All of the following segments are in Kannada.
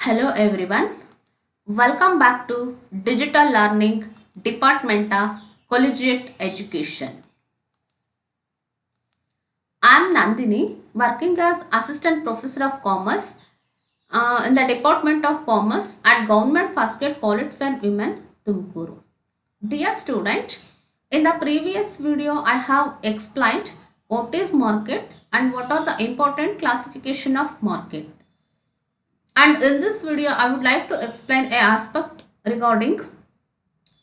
Hello everyone, welcome back to Digital Learning Department of Collegiate Education. I am Nandini, working as Assistant Professor of Commerce in the Department of Commerce at Government First Grade College for Women, Tumkuru. Dear student, in the previous video I have explained what is market and what are the important classification of market. And in this video, I would like to explain a aspect regarding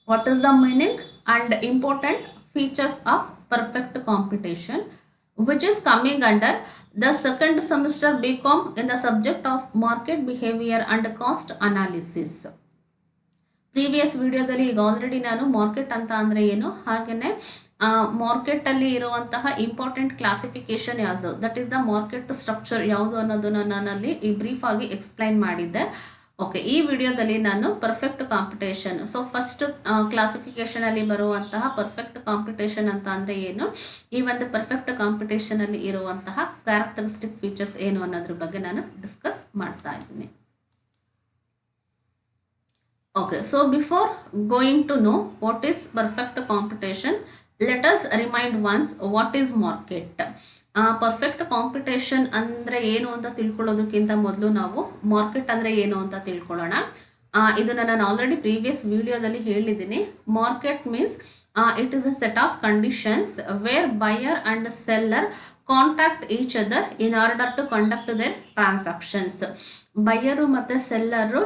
what is the meaning and important features of perfect computation, which is coming under the second semester BCom in the subject of market behavior and cost analysis. Previous ವಿಡಿಯೋದಲ್ಲಿ ಈಗ ಆಲ್ರೆಡಿ ನಾನು ಮಾರ್ಕೆಟ್ ಅಂತ ಅಂದರೆ ಏನು ಹಾಗೆಯೇ ಮಾರ್ಕೆಟಲ್ಲಿ ಇರುವಂತಹ ಇಂಪಾರ್ಟೆಂಟ್ ಕ್ಲಾಸಿಫಿಕೇಶನ್ ಯಾವುದು, that is the market structure ಯಾವುದು ಅನ್ನೋದನ್ನು ನಾನಲ್ಲಿ ಈ ಬ್ರೀಫ್ ಆಗಿ ಎಕ್ಸ್ಪ್ಲೈನ್ ಮಾಡಿದ್ದೆ. ಓಕೆ, ಈ ವಿಡಿಯೋದಲ್ಲಿ ನಾನು ಪರ್ಫೆಕ್ಟ್ ಕಾಂಪಿಟೇಷನ್, ಸೊ ಫಸ್ಟ್ ಕ್ಲಾಸಿಫಿಕೇಷನಲ್ಲಿ ಬರುವಂತಹ ಪರ್ಫೆಕ್ಟ್ ಕಾಂಪಿಟೇಷನ್ ಅಂತ ಅಂದರೆ ಏನು, ಈ ಒಂದು ಪರ್ಫೆಕ್ಟ್ ಕಾಂಪಿಟೇಷನಲ್ಲಿ ಇರುವಂತಹ ಕ್ಯಾರೆಕ್ಟರಿಸ್ಟಿಕ್ ಫೀಚರ್ಸ್ ಏನು ಅನ್ನೋದ್ರ ಬಗ್ಗೆ ನಾನು ಡಿಸ್ಕಸ್ ಮಾಡ್ತಾ ಇದ್ದೀನಿ. Okay, so before going to know what is perfect computation, let us remind once what is market. Perfect competition ಅಂದರೆ ಏನು ಅಂತ ತಿಳ್ಕೊಳ್ಳೋದಕ್ಕಿಂತ ಮೊದಲು ನಾವು ಮಾರ್ಕೆಟ್ ಅಂದರೆ ಏನು ಅಂತ ತಿಳ್ಕೊಳ್ಳೋಣ. ಇದನ್ನು ನಾನು ಆಲ್ರೆಡಿ ಪ್ರೀವಿಯಸ್ ವಿಡಿಯೋದಲ್ಲಿ ಹೇಳಿದ್ದೀನಿ. Market means it is a set of conditions where buyer and seller contact each other in order to conduct their transactions. Buyer ಮತ್ತು ಸೆಲ್ಲರು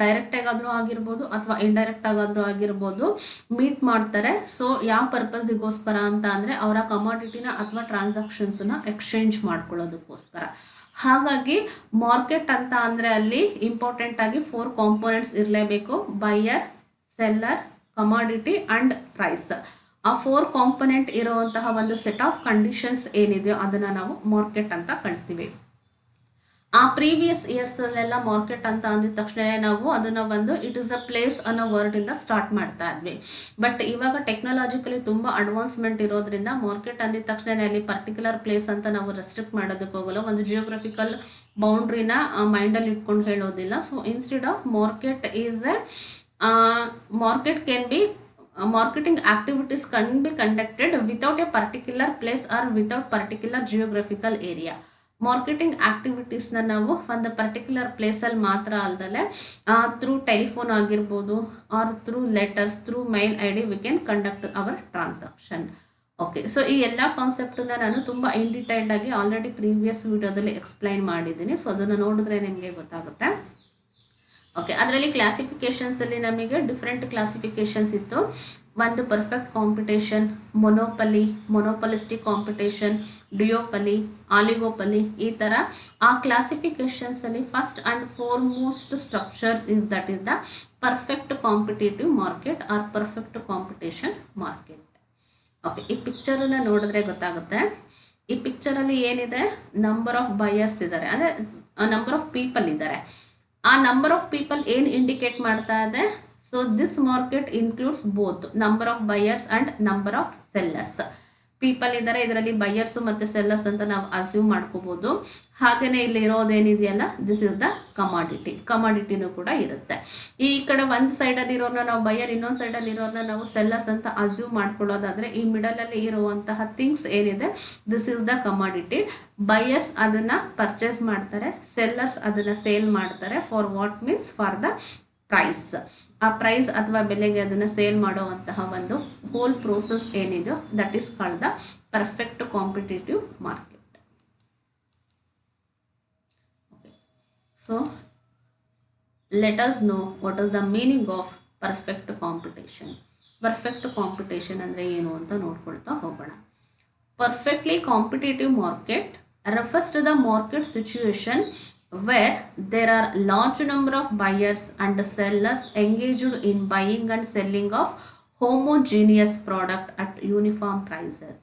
ಡೈರೆಕ್ಟ್ ಆಗಾದರೂ ಆಗಿರ್ಬೋದು ಅಥವಾ ಇಂಡೈರೆಕ್ಟ್ ಆಗಾದರೂ ಆಗಿರ್ಬೋದು ಮೀಟ್ ಮಾಡ್ತಾರೆ. ಸೊ ಯಾವ ಪರ್ಪಸ್ಗೋಸ್ಕರ ಅಂತ ಅಂದರೆ ಅವರ ಕಮಾಡಿಟಿನ ಅಥವಾ ಟ್ರಾನ್ಸಾಕ್ಷನ್ಸನ್ನ ಎಕ್ಸ್ಚೇಂಜ್ ಮಾಡ್ಕೊಳ್ಳೋದಕ್ಕೋಸ್ಕರ. ಹಾಗಾಗಿ ಮಾರ್ಕೆಟ್ ಅಂತ ಅಂದರೆ ಅಲ್ಲಿ ಇಂಪಾರ್ಟೆಂಟ್ ಆಗಿ 4 ಕಾಂಪೋನೆಂಟ್ಸ್ ಇರಲೇಬೇಕು: buyer, seller, commodity and price. ಆ 4 ಕಾಂಪೊನೆಂಟ್ ಇರುವಂತಹ ಒಂದು ಸೆಟ್ ಆಫ್ ಕಂಡೀಷನ್ಸ್ ಏನಿದೆಯೋ ಅದನ್ನು ನಾವು ಮಾರ್ಕೆಟ್ ಅಂತ ಕಳ್ತೀವಿ. ಆ ಪ್ರೀವಿಯಸ್ ಇಯರ್ಸಲ್ಲೆಲ್ಲ ಮಾರ್ಕೆಟ್ ಅಂತ ಅಂದಿದ ತಕ್ಷಣ ನಾವು ಅದನ್ನು ಒಂದು ಇಟ್ ಇಸ್ ಅ ಪ್ಲೇಸ್ ಅನ್ನೋ ವರ್ಡಿಂದ ಸ್ಟಾರ್ಟ್ ಮಾಡ್ತಾ ಇದ್ವಿ. ಬಟ್ ಇವಾಗ ಟೆಕ್ನಾಲಜಿಕಲಿ ತುಂಬ ಅಡ್ವಾನ್ಸ್ಮೆಂಟ್ ಇರೋದ್ರಿಂದ ಮಾರ್ಕೆಟ್ ಅಂದಿದ ತಕ್ಷಣ ಅಲ್ಲಿ ಪರ್ಟಿಕ್ಯುಲರ್ ಪ್ಲೇಸ್ ಅಂತ ನಾವು ರೆಸ್ಟ್ರಿಕ್ಟ್ ಮಾಡೋದಕ್ಕೆ ಹೋಗಲ್ಲ, ಒಂದು ಜಿಯೋಗ್ರಫಿಕಲ್ ಬೌಂಡ್ರಿನ ಮೈಂಡಲ್ಲಿ ಇಟ್ಕೊಂಡು ಹೇಳೋದಿಲ್ಲ. So instead of market is A market can be marketing activities can be conducted without a particular place or without particular geographical area. Marketing ಆಕ್ಟಿವಿಟೀಸ್ನ ನಾವು ಒಂದು ಪರ್ಟಿಕ್ಯುಲರ್ ಪ್ಲೇಸಲ್ಲಿ ಮಾತ್ರ ಅಲ್ದಲೆ ಥ್ರೂ ಟೆಲಿಫೋನ್ ಆಗಿರ್ಬೋದು or through letters, through mail ID we can conduct our transaction. Okay, so ಈ ಎಲ್ಲ ಕಾನ್ಸೆಪ್ಟನ್ನ ನಾನು ತುಂಬ ಇನ್ ಡಿಟೈಲ್ಡ್ ಆಗಿ ಆಲ್ರೆಡಿ ಪ್ರೀವಿಯಸ್ ವಿಡಿಯೋದಲ್ಲಿ ಎಕ್ಸ್ಪ್ಲೈನ್ ಮಾಡಿದ್ದೀನಿ. ಸೊ ಅದನ್ನು ನೋಡಿದ್ರೆ ನಿಮಗೆ ಗೊತ್ತಾಗುತ್ತೆ. ಓಕೆ, ಅದರಲ್ಲಿ ಕ್ಲಾಸಿಫಿಕೇಷನ್ಸಲ್ಲಿ ನಮಗೆ ಡಿಫ್ರೆಂಟ್ ಕ್ಲಾಸಿಫಿಕೇಷನ್ಸ್ ಇತ್ತು. ಒಂದು perfect competition, monopolistic competition, duopoly, oligopoly, ಈ ಥರ ಆ ಕ್ಲಾಸಿಫಿಕೇಷನ್ಸಲ್ಲಿ first and foremost structure is that is the perfect competitive market or perfect competition market. Okay, ಈ ಪಿಕ್ಚರನ್ನ ನೋಡಿದ್ರೆ ಗೊತ್ತಾಗುತ್ತೆ. ಈ ಪಿಕ್ಚರಲ್ಲಿ ಏನಿದೆ, ನಂಬರ್ ಆಫ್ ಬಯರ್ಸ್ ಇದ್ದಾರೆ, ಅಂದರೆ ನಂಬರ್ ಆಫ್ ಪೀಪಲ್ ಇದ್ದಾರೆ. ಆ ನಂಬರ್ ಆಫ್ ಪೀಪಲ್ ಏನು ಇಂಡಿಕೇಟ್ ಮಾಡ್ತಾ ಇದೆ? So this market includes both number of buyers and number of sellers. People ಇದ್ದಾರೆ, ಇದರಲ್ಲಿ ಬಯರ್ಸು ಮತ್ತು ಸೆಲ್ಲರ್ಸ್ ಅಂತ ನಾವು ಅಸ್ಯೂಮ್ ಮಾಡ್ಕೋಬೋದು. ಹಾಗೆಯೇ ಇಲ್ಲಿ ಇರೋದೇನಿದೆಯಲ್ಲ, ದಿಸ್ ಇಸ್ ದ ಕಮಾಡಿಟಿನೂ ಕೂಡ ಇರುತ್ತೆ. ಈ ಕಡೆ ಒಂದು ಸೈಡಲ್ಲಿ ಇರೋರನ್ನ ನಾವು ಬಯರ್, ಇನ್ನೊಂದು ಸೈಡಲ್ಲಿ ಇರೋರನ್ನ ನಾವು ಸೆಲ್ಲರ್ಸ್ ಅಂತ ಅಸ್ಯೂಮ್ ಮಾಡ್ಕೊಳ್ಳೋದಾದರೆ ಈ ಮಿಡಲಲ್ಲಿ ಇರುವಂತಹ ಥಿಂಗ್ಸ್ ಏನಿದೆ, this is the commodity. Buyers ಅದನ್ನು ಪರ್ಚೇಸ್ ಮಾಡ್ತಾರೆ, ಸೆಲ್ಲರ್ಸ್ ಅದನ್ನು ಸೇಲ್ ಮಾಡ್ತಾರೆ. For what means for the price. ಆ ಪ್ರೈಸ್ ಅಥವಾ ಬೆಲೆಗೆ ಅದನ್ನು ಸೇಲ್ ಮಾಡುವಂತಹ ಒಂದು ಹೋಲ್ ಪ್ರೋಸೆಸ್ ಏನಿದೆಯೋ that is called the perfect competitive market. Okay, so let us know what is the meaning of perfect competition. Perfect competition ಅಂದರೆ ಏನು ಅಂತ ನೋಡ್ಕೊಳ್ತಾ ಹೋಗೋಣ. Perfectly competitive market refers to the market situation where there are large number of buyers and sellers engaged in buying and selling of homogeneous product at uniform prices.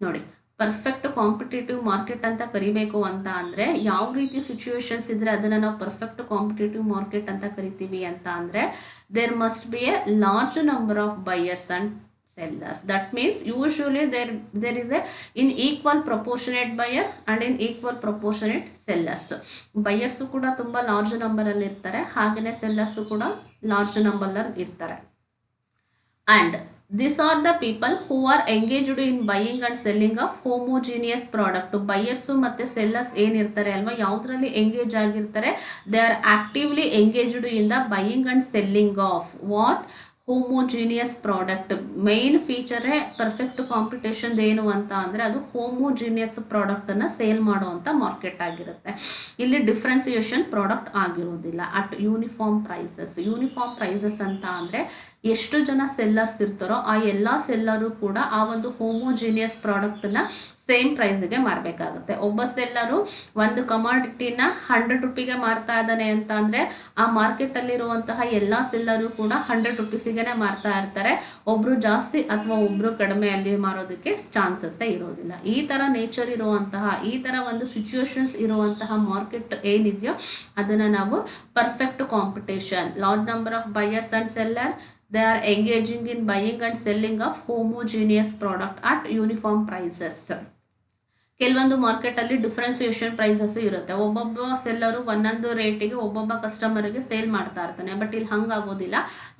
ನೋಡಿ, ಪರ್ಫೆಕ್ಟ್ ಕಾಂಪಿಟೇಟಿವ್ ಮಾರ್ಕೆಟ್ ಅಂತ ಕರಿಬೇಕು ಅಂತ ಅಂದರೆ ಯಾವ ರೀತಿ ಸಿಚುವೇಶನ್ಸ್ ಇದ್ದರೆ ಅದನ್ನು ನಾವು ಪರ್ಫೆಕ್ಟ್ ಕಾಂಪಿಟೇಟಿವ್ ಮಾರ್ಕೆಟ್ ಅಂತ ಕರಿತೀವಿ ಅಂತ ಅಂದರೆ there must be a large number of buyers and sellers. That means usually there is a in equal proportionate buyer and in equal proportionate sellers. Buyers ಕೂಡ ತುಂಬಾ ಲಾರ್ಜ್ ನಂಬರ್ ಅಲ್ಲಿ ಇರ್ತಾರೆ, ಹಾಗೇನೆ sellers ಕೂಡ ಲಾರ್ಜ್ ನಂಬರ್ ಅಲ್ಲಿ ಇರ್ತಾರೆ. And these are the people who are engaged in buying and selling of homogeneous product. Buyers ಮತ್ತೆ sellers ಏನಿರ್ತಾರೆ ಅಲ್ವಾ, ಯಾವುದರಲ್ಲಿ ಎಂಗೇಜ್ ಆಗಿರ್ತಾರೆ, they are actively engaged in the buying and selling of what homogeneous product. Main ಫೀಚರೇ ಪರ್ಫೆಕ್ಟ್ ಕಾಂಪಿಟೇಷನ್ ಏನು ಅಂತ ಅಂದರೆ ಅದು ಹೋಮೋಜಿನಿಯಸ್ ಪ್ರಾಡಕ್ಟನ್ನು ಸೇಲ್ ಮಾಡುವಂಥ ಮಾರ್ಕೆಟ್ ಆಗಿರುತ್ತೆ. ಇಲ್ಲಿ ಡಿಫ್ರೆನ್ಸಿಯೇಷನ್ ಪ್ರಾಡಕ್ಟ್ ಆಗಿರೋದಿಲ್ಲ. At uniform prices. Uniform prices ಅಂತ ಅಂದರೆ ಎಷ್ಟು ಜನ ಸೆಲ್ಲರ್ಸ್ ಇರ್ತಾರೋ ಆ ಎಲ್ಲ ಸೆಲ್ಲರು ಕೂಡ ಆ ಒಂದು ಹೋಮೋಜಿನಿಯಸ್ ಪ್ರಾಡಕ್ಟನ್ನ ಸೇಮ್ ಪ್ರೈಸ್ಗೆ ಮಾರಬೇಕಾಗುತ್ತೆ. ಒಬ್ಬ ಸೆಲ್ಲರು ಒಂದು ಕಮಾಡಿಟಿನ 100 ರುಪಿಗೆ ಮಾರ್ತಾ ಇದ್ದಾನೆ ಅಂತ ಅಂದರೆ ಆ ಮಾರ್ಕೆಟಲ್ಲಿರುವಂತಹ ಎಲ್ಲ ಸೆಲ್ಲರು ಕೂಡ 100 ರುಪೀಸಿಗೆ ಮಾರ್ತಾ ಇರ್ತಾರೆ. ಒಬ್ಬರು ಜಾಸ್ತಿ ಅಥವಾ ಒಬ್ಬರು ಕಡಿಮೆ ಅಲ್ಲಿ ಮಾರೋದಕ್ಕೆ ಚಾನ್ಸಸ್ಸೇ ಇರೋದಿಲ್ಲ. ಈ ಥರ ನೇಚರ್ ಇರುವಂತಹ, ಈ ಥರ ಒಂದು ಸಿಚುವೇಶನ್ಸ್ ಇರುವಂತಹ ಮಾರ್ಕೆಟ್ ಏನಿದೆಯೋ ಅದನ್ನು ನಾವು perfect competition. Large number of buyers and seller, they are engaging in buying and selling of homogeneous product at uniform prices. ಕೆಲವೊಂದು ಮಾರ್ಕೆಟಲ್ಲಿ ಡಿಫ್ರೆನ್ಸಿಯೇಷನ್ ಪ್ರೈಸಸ್ ಇರುತ್ತೆ. ಒಬ್ಬೊಬ್ಬ ಸೆಲ್ಲರು ಒಂದೊಂದು ರೇಟಿಗೆ ಒಬ್ಬೊಬ್ಬ ಕಸ್ಟಮರಿಗೆ ಸೇಲ್ ಮಾಡ್ತಾ ಇರ್ತಾನೆ. ಬಟ್ ಇಲ್ಲಿ ಹಂಗಾಗೋದಿಲ್ಲ.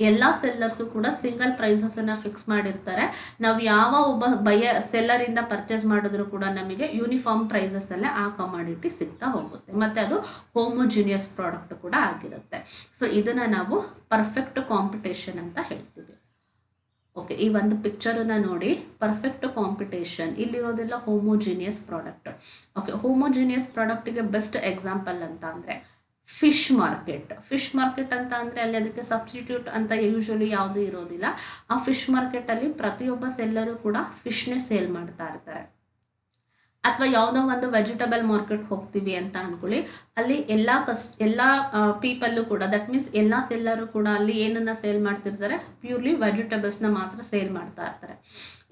ಎಲ್ಲ ಸೆಲ್ಲರ್ಸು ಕೂಡ ಸಿಂಗಲ್ ಪ್ರೈಸಸನ್ನು ಫಿಕ್ಸ್ ಮಾಡಿರ್ತಾರೆ. ನಾವು ಯಾವ ಒಬ್ಬ ಸೆಲ್ಲರಿಂದ ಪರ್ಚೇಸ್ ಮಾಡಿದ್ರು ಕೂಡ ನಮಗೆ ಯೂನಿಫಾರ್ಮ್ ಪ್ರೈಸಸಲ್ಲೇ ಆ ಕಮಾಡಿಟಿ ಸಿಗ್ತಾ ಹೋಗುತ್ತೆ. ಮತ್ತು ಅದು ಹೋಮೋಜಿನಿಯಸ್ ಪ್ರಾಡಕ್ಟ್ ಕೂಡ ಆಗಿರುತ್ತೆ. ಸೊ ಇದನ್ನು ನಾವು ಪರ್ಫೆಕ್ಟ್ ಕಾಂಪಿಟೇಷನ್ ಅಂತ ಹೇಳ್ತೀವಿ. ಓಕೆ, ಈ ಒಂದು ಪಿಕ್ಚರನ್ನು ನೋಡಿ. ಪರ್ಫೆಕ್ಟ್ ಕಾಂಪಿಟೇಷನ್ ಇಲ್ಲಿರೋದೆಲ್ಲ ಹೋಮೋಜಿನಿಯಸ್ ಪ್ರಾಡಕ್ಟ್. ಓಕೆ, ಹೋಮೋಜಿನಿಯಸ್ ಪ್ರಾಡಕ್ಟಿಗೆ ಬೆಸ್ಟ್ ಎಕ್ಸಾಂಪಲ್ ಅಂತ ಅಂದರೆ ಫಿಶ್ ಮಾರ್ಕೆಟ್. ಫಿಶ್ ಮಾರ್ಕೆಟ್ ಅಂತ ಅಂದರೆ ಅಲ್ಲಿ ಅದಕ್ಕೆ ಸಬ್ಸ್ಟಿಟ್ಯೂಟ್ ಅಂತ ಯೂಶಲಿ ಯಾವುದೂ ಇರೋದಿಲ್ಲ. ಆ ಫಿಶ್ ಮಾರ್ಕೆಟಲ್ಲಿ ಪ್ರತಿಯೊಬ್ಬ ಸೆಲ್ಲರು ಕೂಡ ಫಿಶ್ನೇ ಸೇಲ್ ಮಾಡ್ತಾ ಇರ್ತಾರೆ. ಅಥವಾ ಯಾವುದೋ ಒಂದು ವೆಜಿಟಬಲ್ ಮಾರ್ಕೆಟ್ ಹೋಗ್ತೀವಿ ಅಂತ ಅಂದ್ಕೊಳ್ಳಿ, ಅಲ್ಲಿ ಎಲ್ಲ ಪೀಪಲ್ಲು ಕೂಡ, ದಟ್ ಮೀನ್ಸ್ ಎಲ್ಲ ಸೆಲ್ಲರು ಕೂಡ ಅಲ್ಲಿ ಏನನ್ನು ಸೇಲ್ ಮಾಡ್ತಿರ್ತಾರೆ, ಪ್ಯೂರ್ಲಿ ವೆಜಿಟಬಲ್ಸ್ನ ಮಾತ್ರ ಸೇಲ್ ಮಾಡ್ತಾ ಇರ್ತಾರೆ.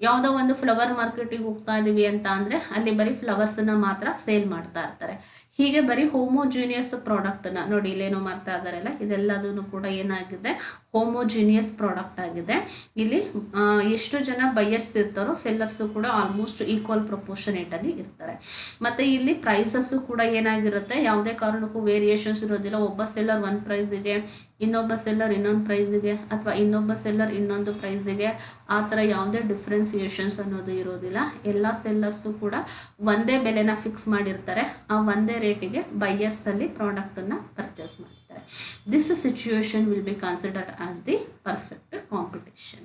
ಯಾವುದೋ ಒಂದು ಫ್ಲವರ್ ಮಾರ್ಕೆಟಿಗೆ ಹೋಗ್ತಾ ಇದ್ದೀವಿ ಅಂತ ಅಂದರೆ ಅಲ್ಲಿ ಬರೀ ಫ್ಲವರ್ಸನ್ನು ಮಾತ್ರ ಸೇಲ್ ಮಾಡ್ತಾ ಇರ್ತಾರೆ. ಹೀಗೆ ಬರೀ ಹೋಮೋಜಿನಿಯಸ್ ಪ್ರಾಡಕ್ಟನ್ನ ನೋಡಿ, ಇಲ್ಲೇನೋ ಮಾಡ್ತಾ ಇದ್ದಾರಲ್ಲ, ಇದೆಲ್ಲದೂ ಕೂಡ ಏನಾಗಿದೆ, ಹೋಮೋಜಿನಿಯಸ್ ಪ್ರಾಡಕ್ಟ್ ಆಗಿದೆ. ಇಲ್ಲಿ ಎಷ್ಟು ಜನ ಬೈಯರ್ಸ್ ಇರ್ತಾರೋ ಸೆಲ್ಲರ್ಸು ಕೂಡ ಆಲ್ಮೋಸ್ಟ್ ಈಕ್ವಲ್ ಪ್ರಪೋರ್ಷನೇಟಲ್ಲಿ ಇರ್ತಾರೆ. ಮತ್ತು ಇಲ್ಲಿ ಪ್ರೈಸಸ್ಸು ಕೂಡ ಏನಾಗಿರುತ್ತೆ, ಯಾವುದೇ ಕಾರಣಕ್ಕೂ ವೇರಿಯೇಷನ್ಸ್ ಇರೋದಿಲ್ಲ. ಒಬ್ಬ ಸೆಲ್ಲರ್ ಒಂದು ಪ್ರೈಸಿಗೆ, ಇನ್ನೊಬ್ಬ ಸೆಲ್ಲರ್ ಇನ್ನೊಂದು ಪ್ರೈಸಿಗೆ, ಅಥವಾ ಇನ್ನೊಬ್ಬ ಸೆಲ್ಲರ್ ಇನ್ನೊಂದು ಪ್ರೈಸಿಗೆ, ಆ ಥರ ಯಾವುದೇ ಡಿಫ್ರೆನ್ಸಿಯೇಷನ್ಸ್ ಅನ್ನೋದು ಇರೋದಿಲ್ಲ. ಎಲ್ಲ ಸೆಲ್ಲರ್ಸು ಕೂಡ ಒಂದೇ ಬೆಲೆನ ಫಿಕ್ಸ್ ಮಾಡಿರ್ತಾರೆ. ಆ ಒಂದೇ ರೇಟಿಗೆ ಬೈಯರ್ಸಲ್ಲಿ ಪ್ರಾಡಕ್ಟನ್ನು ಪರ್ಚೇಸ್ ಮಾಡ್ತಾರೆ. This situation will be considered as the perfect competition.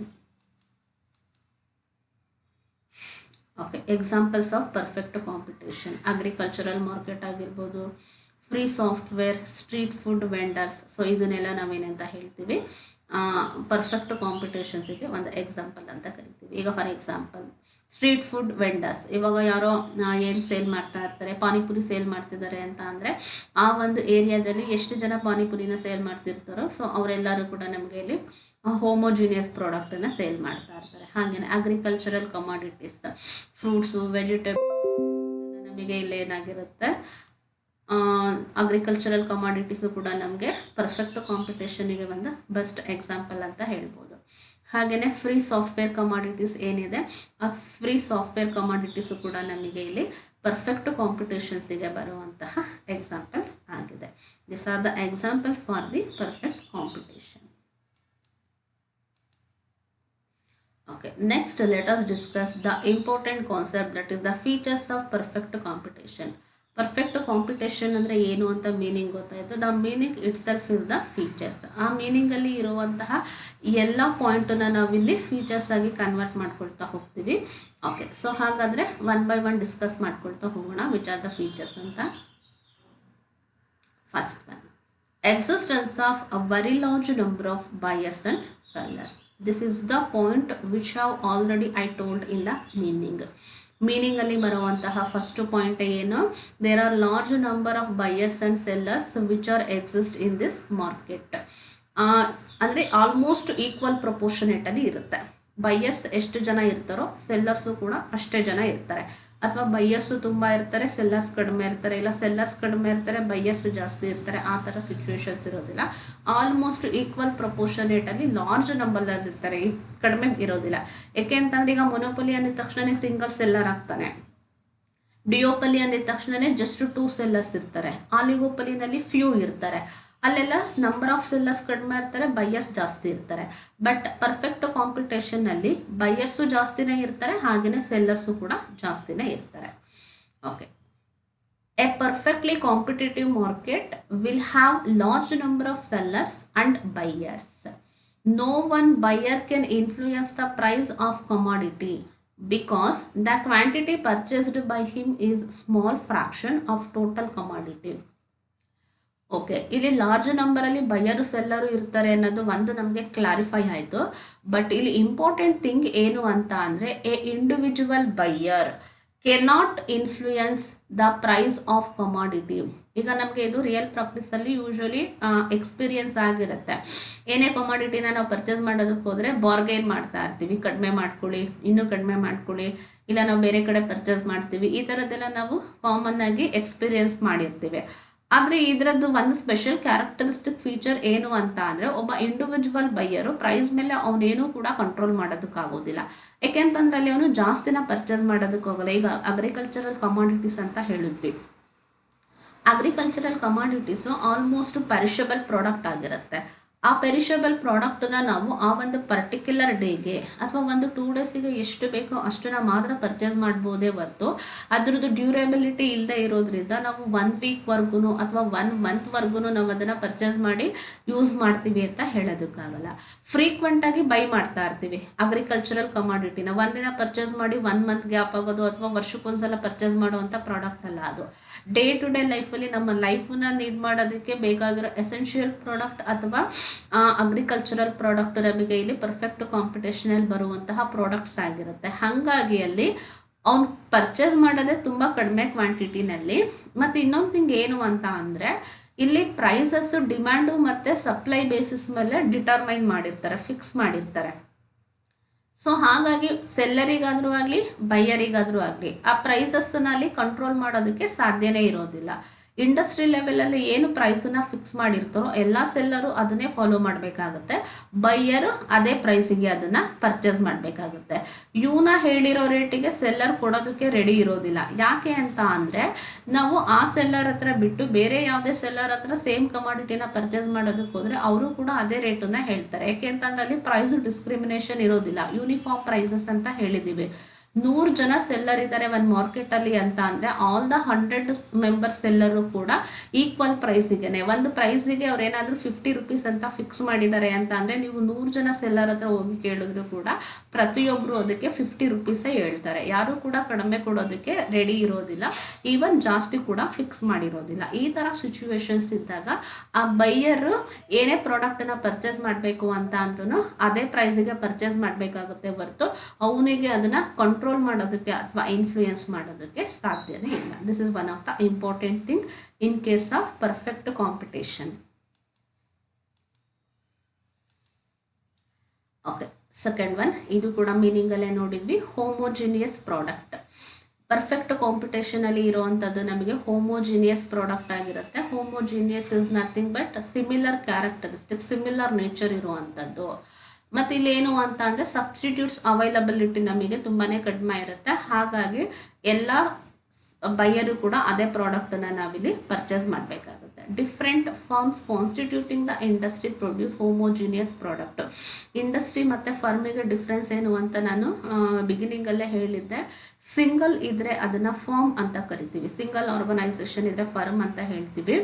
Okay, examples of perfect competition. Agricultural market ಆಗಿರ್ಬೋದು, free software, street food vendors. So ಇದನ್ನೆಲ್ಲ ನಾವೇನಂತ ಹೇಳ್ತೀವಿ, ಪರ್ಫೆಕ್ಟ್ ಕಾಂಪಿಟೇಷನ್ಸಿಗೆ ಒಂದು ಎಕ್ಸಾಂಪಲ್ ಅಂತ ಕರಿತೀವಿ. ಈಗ for example street food vendors. ಇವಾಗ ಯಾರೋ ಏನು ಸೇಲ್ ಮಾಡ್ತಾ ಇರ್ತಾರೆ, ಪಾನಿಪುರಿ ಸೇಲ್ ಮಾಡ್ತಿದ್ದಾರೆ ಅಂತ ಅಂದರೆ ಆ ಒಂದು ಏರಿಯಾದಲ್ಲಿ ಎಷ್ಟು ಜನ ಪಾನಿಪುರಿನ ಸೇಲ್ ಮಾಡ್ತಿರ್ತಾರೋ ಸೊ ಅವರೆಲ್ಲರೂ ಕೂಡ ನಮಗೆ ಇಲ್ಲಿ ಹೋಮೋಜಿನಿಯಸ್ ಪ್ರಾಡಕ್ಟನ್ನು ಸೇಲ್ ಮಾಡ್ತಾ ಇರ್ತಾರೆ. ಹಾಗೆಯೇ ಅಗ್ರಿಕಲ್ಚರಲ್ ಕಮಾಡಿಟೀಸ್, ಫ್ರೂಟ್ಸು, ವೆಜಿಟೇಬಲ್, ನಮಗೆ ಇಲ್ಲಿ ಏನಾಗಿರುತ್ತೆ, ಅಗ್ರಿಕಲ್ಚರಲ್ ಕಮಾಡಿಟೀಸು ಕೂಡ ನಮಗೆ ಪರ್ಫೆಕ್ಟ್ ಕಾಂಪಿಟೇಷನಿಗೆ ಒಂದು ಬೆಸ್ಟ್ ಎಕ್ಸಾಂಪಲ್ ಅಂತ ಹೇಳ್ಬೋದು. ಹಾಗೆಯೇ ಫ್ರೀ ಸಾಫ್ಟ್ವೇರ್ ಕಮಾಡಿಟೀಸ್ ಏನಿದೆ, ಆ ಫ್ರೀ ಸಾಫ್ಟ್ವೇರ್ ಕಮಾಡಿಟೀಸು ಕೂಡ ನಮಗೆ ಇಲ್ಲಿ ಪರ್ಫೆಕ್ಟ್ ಕಾಂಪಿಟೇಷನ್ಸಿಗೆ ಬರುವಂತಹ ಎಕ್ಸಾಂಪಲ್ ಆಗಿದೆ. This are the example for the perfect competition. Okay, next let us discuss the important concept, that is the features of perfect competition. Perfect competition ಅಂದರೆ ಏನು ಅಂತ ಮೀನಿಂಗ್ ಗೊತ್ತಾಯಿತು. The meaning it self is the features. ಆ ಮೀನಿಂಗಲ್ಲಿ ಇರುವಂತಹ ಎಲ್ಲ ಪಾಯಿಂಟನ್ನು ನಾವಿಲ್ಲಿ ಫೀಚರ್ಸ್ ಆಗಿ ಕನ್ವರ್ಟ್ ಮಾಡ್ಕೊಳ್ತಾ ಹೋಗ್ತೀವಿ. ಓಕೆ, ಸೊ ಹಾಗಾದರೆ ಒನ್ ಬೈ ಒನ್ ಡಿಸ್ಕಸ್ ಮಾಡ್ಕೊಳ್ತಾ ಹೋಗೋಣ ವಿಚ್ ಆರ್ ದ ಫೀಚರ್ಸ್ ಅಂತ. First one, existence of a very large number of buyers and sellers. This is the point which have already I told in the meaning. ಮೀನಿಂಗಲ್ಲಿ ಬರುವಂತಹ ಫಸ್ಟ್ ಪಾಯಿಂಟ್ ಏನು, there are large number of buyers and sellers which are exist in this market. ಅಂದರೆ ಆಲ್ಮೋಸ್ಟ್ ಈಕ್ವಲ್ ಪ್ರಪೋರ್ಷನೇಟಲ್ಲಿ ಇರುತ್ತೆ. ಬಯರ್ಸ್ ಎಷ್ಟು ಜನ ಇರ್ತಾರೋ ಸೆಲ್ಲರ್ಸು ಕೂಡ ಅಷ್ಟೇ ಜನ ಇರ್ತಾರೆ. ಅಥವಾ ಬೈಯರ್ಸು ತುಂಬ ಇರ್ತಾರೆ, ಸೆಲ್ಲರ್ಸ್ ಕಡಿಮೆ ಇರ್ತಾರೆ, ಇಲ್ಲ ಸೆಲ್ಲರ್ಸ್ ಕಡಿಮೆ ಇರ್ತಾರೆ, ಬೈಯರ್ಸ್ ಜಾಸ್ತಿ ಇರ್ತಾರೆ. ಆ ಥರ ಸಿಚುವೇಶನ್ಸ್ ಇರೋದಿಲ್ಲ. ಆಲ್ಮೋಸ್ಟ್ ಈಕ್ವಲ್ ಪ್ರಪೋರ್ಷನೇಟಲ್ಲಿ ಲಾರ್ಜ್ ನಂಬರಲ್ಲಿ ಇರ್ತಾರೆ, ಕಡಿಮೆ ಇರೋದಿಲ್ಲ. ಯಾಕೆ ಅಂತಂದರೆ ಈಗ ಮೊನೋಪೊಲಿ ಅಂದಿದ ತಕ್ಷಣನೇ ಸಿಂಗಲ್ ಸೆಲ್ಲರ್ ಆಗ್ತಾನೆ. ಡಿಯೋಪಲಿ ಅಂದಿದ ತಕ್ಷಣನೇ ಜಸ್ಟ್ 2 ಸೆಲ್ಲರ್ಸ್ ಇರ್ತಾರೆ. ಆಲಿಗೋಪಲಿನಲ್ಲಿ ಫ್ಯೂ ಇರ್ತಾರೆ. ಅಲ್ಲೆಲ್ಲ ನಂಬರ್ ಆಫ್ ಸೆಲ್ಲರ್ಸ್ ಕಡಿಮೆ ಇರ್ತಾರೆ, ಬೈಯರ್ಸ್ ಜಾಸ್ತಿ ಇರ್ತಾರೆ. ಬಟ್ ಪರ್ಫೆಕ್ಟ್ ಕಾಂಪಿಟೇಷನ್ನಲ್ಲಿ ಬೈಯರ್ಸು ಜಾಸ್ತಿನೇ ಇರ್ತಾರೆ, ಹಾಗೆಯೇ ಸೆಲ್ಲರ್ಸು ಕೂಡ ಜಾಸ್ತಿನೇ ಇರ್ತಾರೆ. Okay, a perfectly competitive market will have large number of sellers and buyers. No one buyer can influence the price of commodity because the quantity purchased by him is small fraction of total commodity. Okay, ಇಲ್ಲಿ ಲಾರ್ಜ್ ನಂಬರಲ್ಲಿ ಬೈಯರು ಸೆಲ್ಲರು ಇರ್ತಾರೆ ಅನ್ನೋದು ಒಂದು ನಮಗೆ ಕ್ಲಾರಿಫೈ ಆಯಿತು. ಬಟ್ ಇಲ್ಲಿ ಇಂಪಾರ್ಟೆಂಟ್ ಥಿಂಗ್ ಏನು ಅಂತ ಅಂದರೆ, a individual buyer cannot influence the price of commodity. ಈಗ ನಮಗೆ ಇದು ರಿಯಲ್ ಪ್ರಾಕ್ಟೀಸಲ್ಲಿ ಯೂಶ್ವಲಿ ಎಕ್ಸ್ಪೀರಿಯನ್ಸ್ ಆಗಿರುತ್ತೆ. ಏನೇ ಕಮಾಡಿಟಿನ ನಾವು ಪರ್ಚೇಸ್ ಮಾಡೋದಕ್ಕೆ ಹೋದರೆ ಬಾರ್ಗೇನ್ ಮಾಡ್ತಾ ಇರ್ತೀವಿ, ಕಡಿಮೆ ಮಾಡ್ಕೊಳ್ಳಿ, ಇನ್ನೂ ಕಡಿಮೆ ಮಾಡ್ಕೊಳ್ಳಿ, ಇಲ್ಲ ನಾವು ಬೇರೆ ಕಡೆ ಪರ್ಚೇಸ್ ಮಾಡ್ತೀವಿ. ಈ ಥರದ್ದೆಲ್ಲ ನಾವು ಕಾಮನ್ ಆಗಿ ಎಕ್ಸ್ಪೀರಿಯನ್ಸ್ ಮಾಡಿರ್ತೀವಿ. ಆದರೆ ಇದರದ್ದು ಒಂದು ಸ್ಪೆಷಲ್ ಕ್ಯಾರೆಕ್ಟರಿಸ್ಟಿಕ್ ಫೀಚರ್ ಏನು ಅಂತ ಅಂದರೆ, ಒಬ್ಬ ಇಂಡಿವಿಜುವಲ್ ಬೈಯರು ಪ್ರೈಸ್ ಮೇಲೆ ಅವನೇನೂ ಕೂಡ ಕಂಟ್ರೋಲ್ ಮಾಡೋದಕ್ಕಾಗೋದಿಲ್ಲ. ಯಾಕೆಂತಂದ್ರೆ ಅಲ್ಲಿ ಅವನು ಜಾಸ್ತಿನ ಪರ್ಚೇಸ್ ಮಾಡೋದಕ್ಕೆ ಹೋಗಲ್ಲ. ಈಗ ಅಗ್ರಿಕಲ್ಚರಲ್ ಕಮಾಡಿಟೀಸ್ ಅಂತ ಹೇಳಿದ್ವಿ. Agricultural commodities almost perishable product ಆಗಿರುತ್ತೆ. ಆ ಪೆರಿಷಬಲ್ ಪ್ರಾಡಕ್ಟನ್ನ ನಾವು ಆ ಒಂದು ಪರ್ಟಿಕ್ಯುಲರ್ ಡೇಗೆ ಅಥವಾ ಒಂದು 2 ಡೇಸಿಗೆ ಎಷ್ಟು ಬೇಕೋ ಅಷ್ಟನ್ನ ಮಾತ್ರ ಪರ್ಚೇಸ್ ಮಾಡ್ಬೋದೇ ಹೊರತು ಅದ್ರದ್ದು ಡ್ಯೂರೇಬಿಲಿಟಿ ಇಲ್ಲದೆ ಇರೋದ್ರಿಂದ ನಾವು 1 ವೀಕ್ವರೆಗೂ ಅಥವಾ 1 ಮಂತ್ವರೆಗೂ ನಾವು ಅದನ್ನು ಪರ್ಚೇಸ್ ಮಾಡಿ ಯೂಸ್ ಮಾಡ್ತೀವಿ ಅಂತ ಹೇಳೋದಕ್ಕಾಗಲ್ಲ. ಫ್ರೀಕ್ವೆಂಟಾಗಿ ಬೈ ಮಾಡ್ತಾ ಇರ್ತೀವಿ ಅಗ್ರಿಕಲ್ಚರಲ್ ಕಮಾಡಿಟಿನ. ಒಂದಿನ ಪರ್ಚೇಸ್ ಮಾಡಿ 1 ಮಂತ್ ಗ್ಯಾಪ್ ಆಗೋದು ಅಥವಾ ವರ್ಷಕ್ಕೊಂದ್ಸಲ ಪರ್ಚೇಸ್ ಮಾಡುವಂಥ ಪ್ರಾಡಕ್ಟ್ ಅಲ್ಲ ಅದು. ಡೇ ಟು ಡೇ ಲೈಫಲ್ಲಿ ನಮ್ಮ ಲೈಫನ್ನ ನೀಡ್ ಮಾಡೋದಕ್ಕೆ ಬೇಕಾಗಿರೋ ಎಸೆನ್ಷಿಯಲ್ ಪ್ರಾಡಕ್ಟ್ ಅಥವಾ ಅಗ್ರಿಕಲ್ಚರಲ್ ಪ್ರಾಡಕ್ಟ್ ನಮಗೆ ಇಲ್ಲಿ ಪರ್ಫೆಕ್ಟ್ ಕಾಂಪಿಟೇಷನಲ್ಲಿ ಬರುವಂತಹ ಪ್ರಾಡಕ್ಟ್ಸ್ ಆಗಿರುತ್ತೆ. ಹಾಗಾಗಿ ಅಲ್ಲಿ ಅವ್ನು ಪರ್ಚೇಸ್ ಮಾಡೋದೇ ತುಂಬ ಕಡಿಮೆ ಕ್ವಾಂಟಿಟಿನಲ್ಲಿ. ಮತ್ತು ಇನ್ನೊಂದು ಥಿಂಗ್ ಏನು ಅಂತ ಅಂದರೆ, ಇಲ್ಲಿ ಪ್ರೈಸಸ್ಸು ಡಿಮ್ಯಾಂಡು ಮತ್ತು ಸಪ್ಲೈ ಬೇಸಿಸ್ ಮೇಲೆ ಡಿಟರ್ಮೈನ್ ಮಾಡಿರ್ತಾರೆ, ಫಿಕ್ಸ್ ಮಾಡಿರ್ತಾರೆ. ಸೊ ಹಾಗಾಗಿ ಸೆಲ್ಲರಿಗಾದರೂ ಆಗಲಿ ಬೈಯರಿಗಾದರೂ ಆಗಲಿ ಆ ಪ್ರೈಸಸ್ನಲ್ಲಿ ಕಂಟ್ರೋಲ್ ಮಾಡೋದಕ್ಕೆ ಸಾಧ್ಯನೇ ಇರೋದಿಲ್ಲ. ಇಂಡಸ್ಟ್ರಿ ಲೆವೆಲಲ್ಲಿ ಏನು ಪ್ರೈಸನ್ನ ಫಿಕ್ಸ್ ಮಾಡಿರ್ತಾರೋ ಎಲ್ಲ ಸೆಲ್ಲರು ಅದನ್ನೇ ಫಾಲೋ ಮಾಡಬೇಕಾಗುತ್ತೆ. ಬೈಯರು ಅದೇ ಪ್ರೈಸಿಗೆ ಅದನ್ನು ಪರ್ಚೇಸ್ ಮಾಡಬೇಕಾಗುತ್ತೆ. ಇವನ ಹೇಳಿರೋ ರೇಟಿಗೆ ಸೆಲ್ಲರ್ ಕೊಡೋದಕ್ಕೆ ರೆಡಿ ಇರೋದಿಲ್ಲ. ಯಾಕೆ ಅಂತ ಅಂದರೆ, ನಾವು ಆ ಸೆಲ್ಲರ್ ಹತ್ರ ಬಿಟ್ಟು ಬೇರೆ ಯಾವುದೇ ಸೆಲ್ಲರ್ ಹತ್ರ ಸೇಮ್ ಕಮಾಡಿಟಿನ ಪರ್ಚೇಸ್ ಮಾಡೋದಕ್ಕೆ ಹೋದರೆ ಅವರು ಕೂಡ ಅದೇ ರೇಟನ್ನು ಹೇಳ್ತಾರೆ. ಯಾಕೆ ಅಂತಂದ್ರೆ ಅಲ್ಲಿ ಪ್ರೈಸ್ ಡಿಸ್ಕ್ರಿಮಿನೇಷನ್ ಇರೋದಿಲ್ಲ, ಯೂನಿಫಾರ್ಮ್ ಪ್ರೈಸಸ್ ಅಂತ ಹೇಳಿದ್ದೀವಿ. 100 ಜನ ಸೆಲ್ಲರ್ ಇದ್ದಾರೆ ಒಂದು ಮಾರ್ಕೆಟಲ್ಲಿ ಅಂತ ಅಂದರೆ ಆಲ್ ದ 100 ಮೆಂಬರ್ಸ್ ಸೆಲ್ಲರು ಕೂಡ ಈಕ್ವಲ್ ಪ್ರೈಸಿಗೆ, ಒಂದು ಪ್ರೈಸಿಗೆ ಅವ್ರು ಏನಾದರೂ 50 ರೂಪೀಸ್ ಅಂತ ಫಿಕ್ಸ್ ಮಾಡಿದ್ದಾರೆ ಅಂತ ಅಂದರೆ ನೀವು 100 ಜನ ಸೆಲ್ಲರ್ ಹತ್ರ ಹೋಗಿ ಕೇಳಿದ್ರು ಕೂಡ ಪ್ರತಿಯೊಬ್ಬರು ಅದಕ್ಕೆ 50 ರೂಪೀಸೇ ಹೇಳ್ತಾರೆ. ಯಾರೂ ಕೂಡ ಕಡಿಮೆ ಕೊಡೋದಕ್ಕೆ ರೆಡಿ ಇರೋದಿಲ್ಲ, ಈವನ್ ಜಾಸ್ತಿ ಕೂಡ ಫಿಕ್ಸ್ ಮಾಡಿರೋದಿಲ್ಲ. ಈ ಥರ ಸಿಚುವೇಶನ್ಸ್ ಇದ್ದಾಗ ಆ ಬೈಯರು ಏನೇ ಪ್ರಾಡಕ್ಟನ್ನು ಪರ್ಚೇಸ್ ಮಾಡಬೇಕು ಅಂತ ಅಂದ್ರೂ ಅದೇ ಪ್ರೈಸಿಗೆ ಪರ್ಚೇಸ್ ಮಾಡಬೇಕಾಗುತ್ತೆ ಹೊರತು ಅವನಿಗೆ ಅದನ್ನು ಕಂಟ್ರೋಲ್ ಮಾಡೋದಕ್ಕೆ ಅಥವಾ ಇನ್ಫ್ಲೂಯೆನ್ಸ್ ಮಾಡೋದಕ್ಕೆ ಸಾಧ್ಯನೇ ಇಲ್ಲ. This is one of the important thing in case of perfect competition. Okay, second one, ಇದು ಕೂಡ ಮೀನಿಂಗಲ್ಲೇ ನೋಡಿದ್ವಿ. Homogeneous product. ಪರ್ಫೆಕ್ಟ್ ಕಾಂಪಿಟೇಷನಲ್ಲಿ ಇರುವಂಥದ್ದು ನಮಗೆ ಹೋಮೋಜಿನಿಯಸ್ ಪ್ರಾಡಕ್ಟ್ ಆಗಿರುತ್ತೆ. Homogeneous is nothing but similar characteristic, similar nature ಇರುವಂಥದ್ದು. ಮತ್ತು ಇಲ್ಲೇನು ಅಂತ ಅಂದರೆ ಸಬ್ಸ್ಟಿಟ್ಯೂಟ್ಸ್ ಅವೈಲಬಿಲಿಟಿ ನಮಗೆ ತುಂಬಾ ಕಡಿಮೆ ಇರುತ್ತೆ. ಹಾಗಾಗಿ ಎಲ್ಲ ಬೈಯರು ಕೂಡ ಅದೇ ಪ್ರಾಡಕ್ಟನ್ನು ನಾವಿಲ್ಲಿ ಪರ್ಚೇಸ್ ಮಾಡಬೇಕಾಗುತ್ತೆ. Different firms constituting the industry produce homogeneous product. Industry ಮತ್ತು ಫರ್ಮಿಗೆ ಡಿಫ್ರೆನ್ಸ್ ಏನು ಅಂತ ನಾನು ಬಿಗಿನಿಂಗಲ್ಲೇ ಹೇಳಿದ್ದೆ. ಸಿಂಗಲ್ ಇದ್ದರೆ ಅದನ್ನು ಫರ್ಮ್ ಅಂತ ಕರಿತೀವಿ, ಸಿಂಗಲ್ ಆರ್ಗನೈಸೇಷನ್ ಇದ್ದರೆ ಫರ್ಮ್ ಅಂತ ಹೇಳ್ತೀವಿ.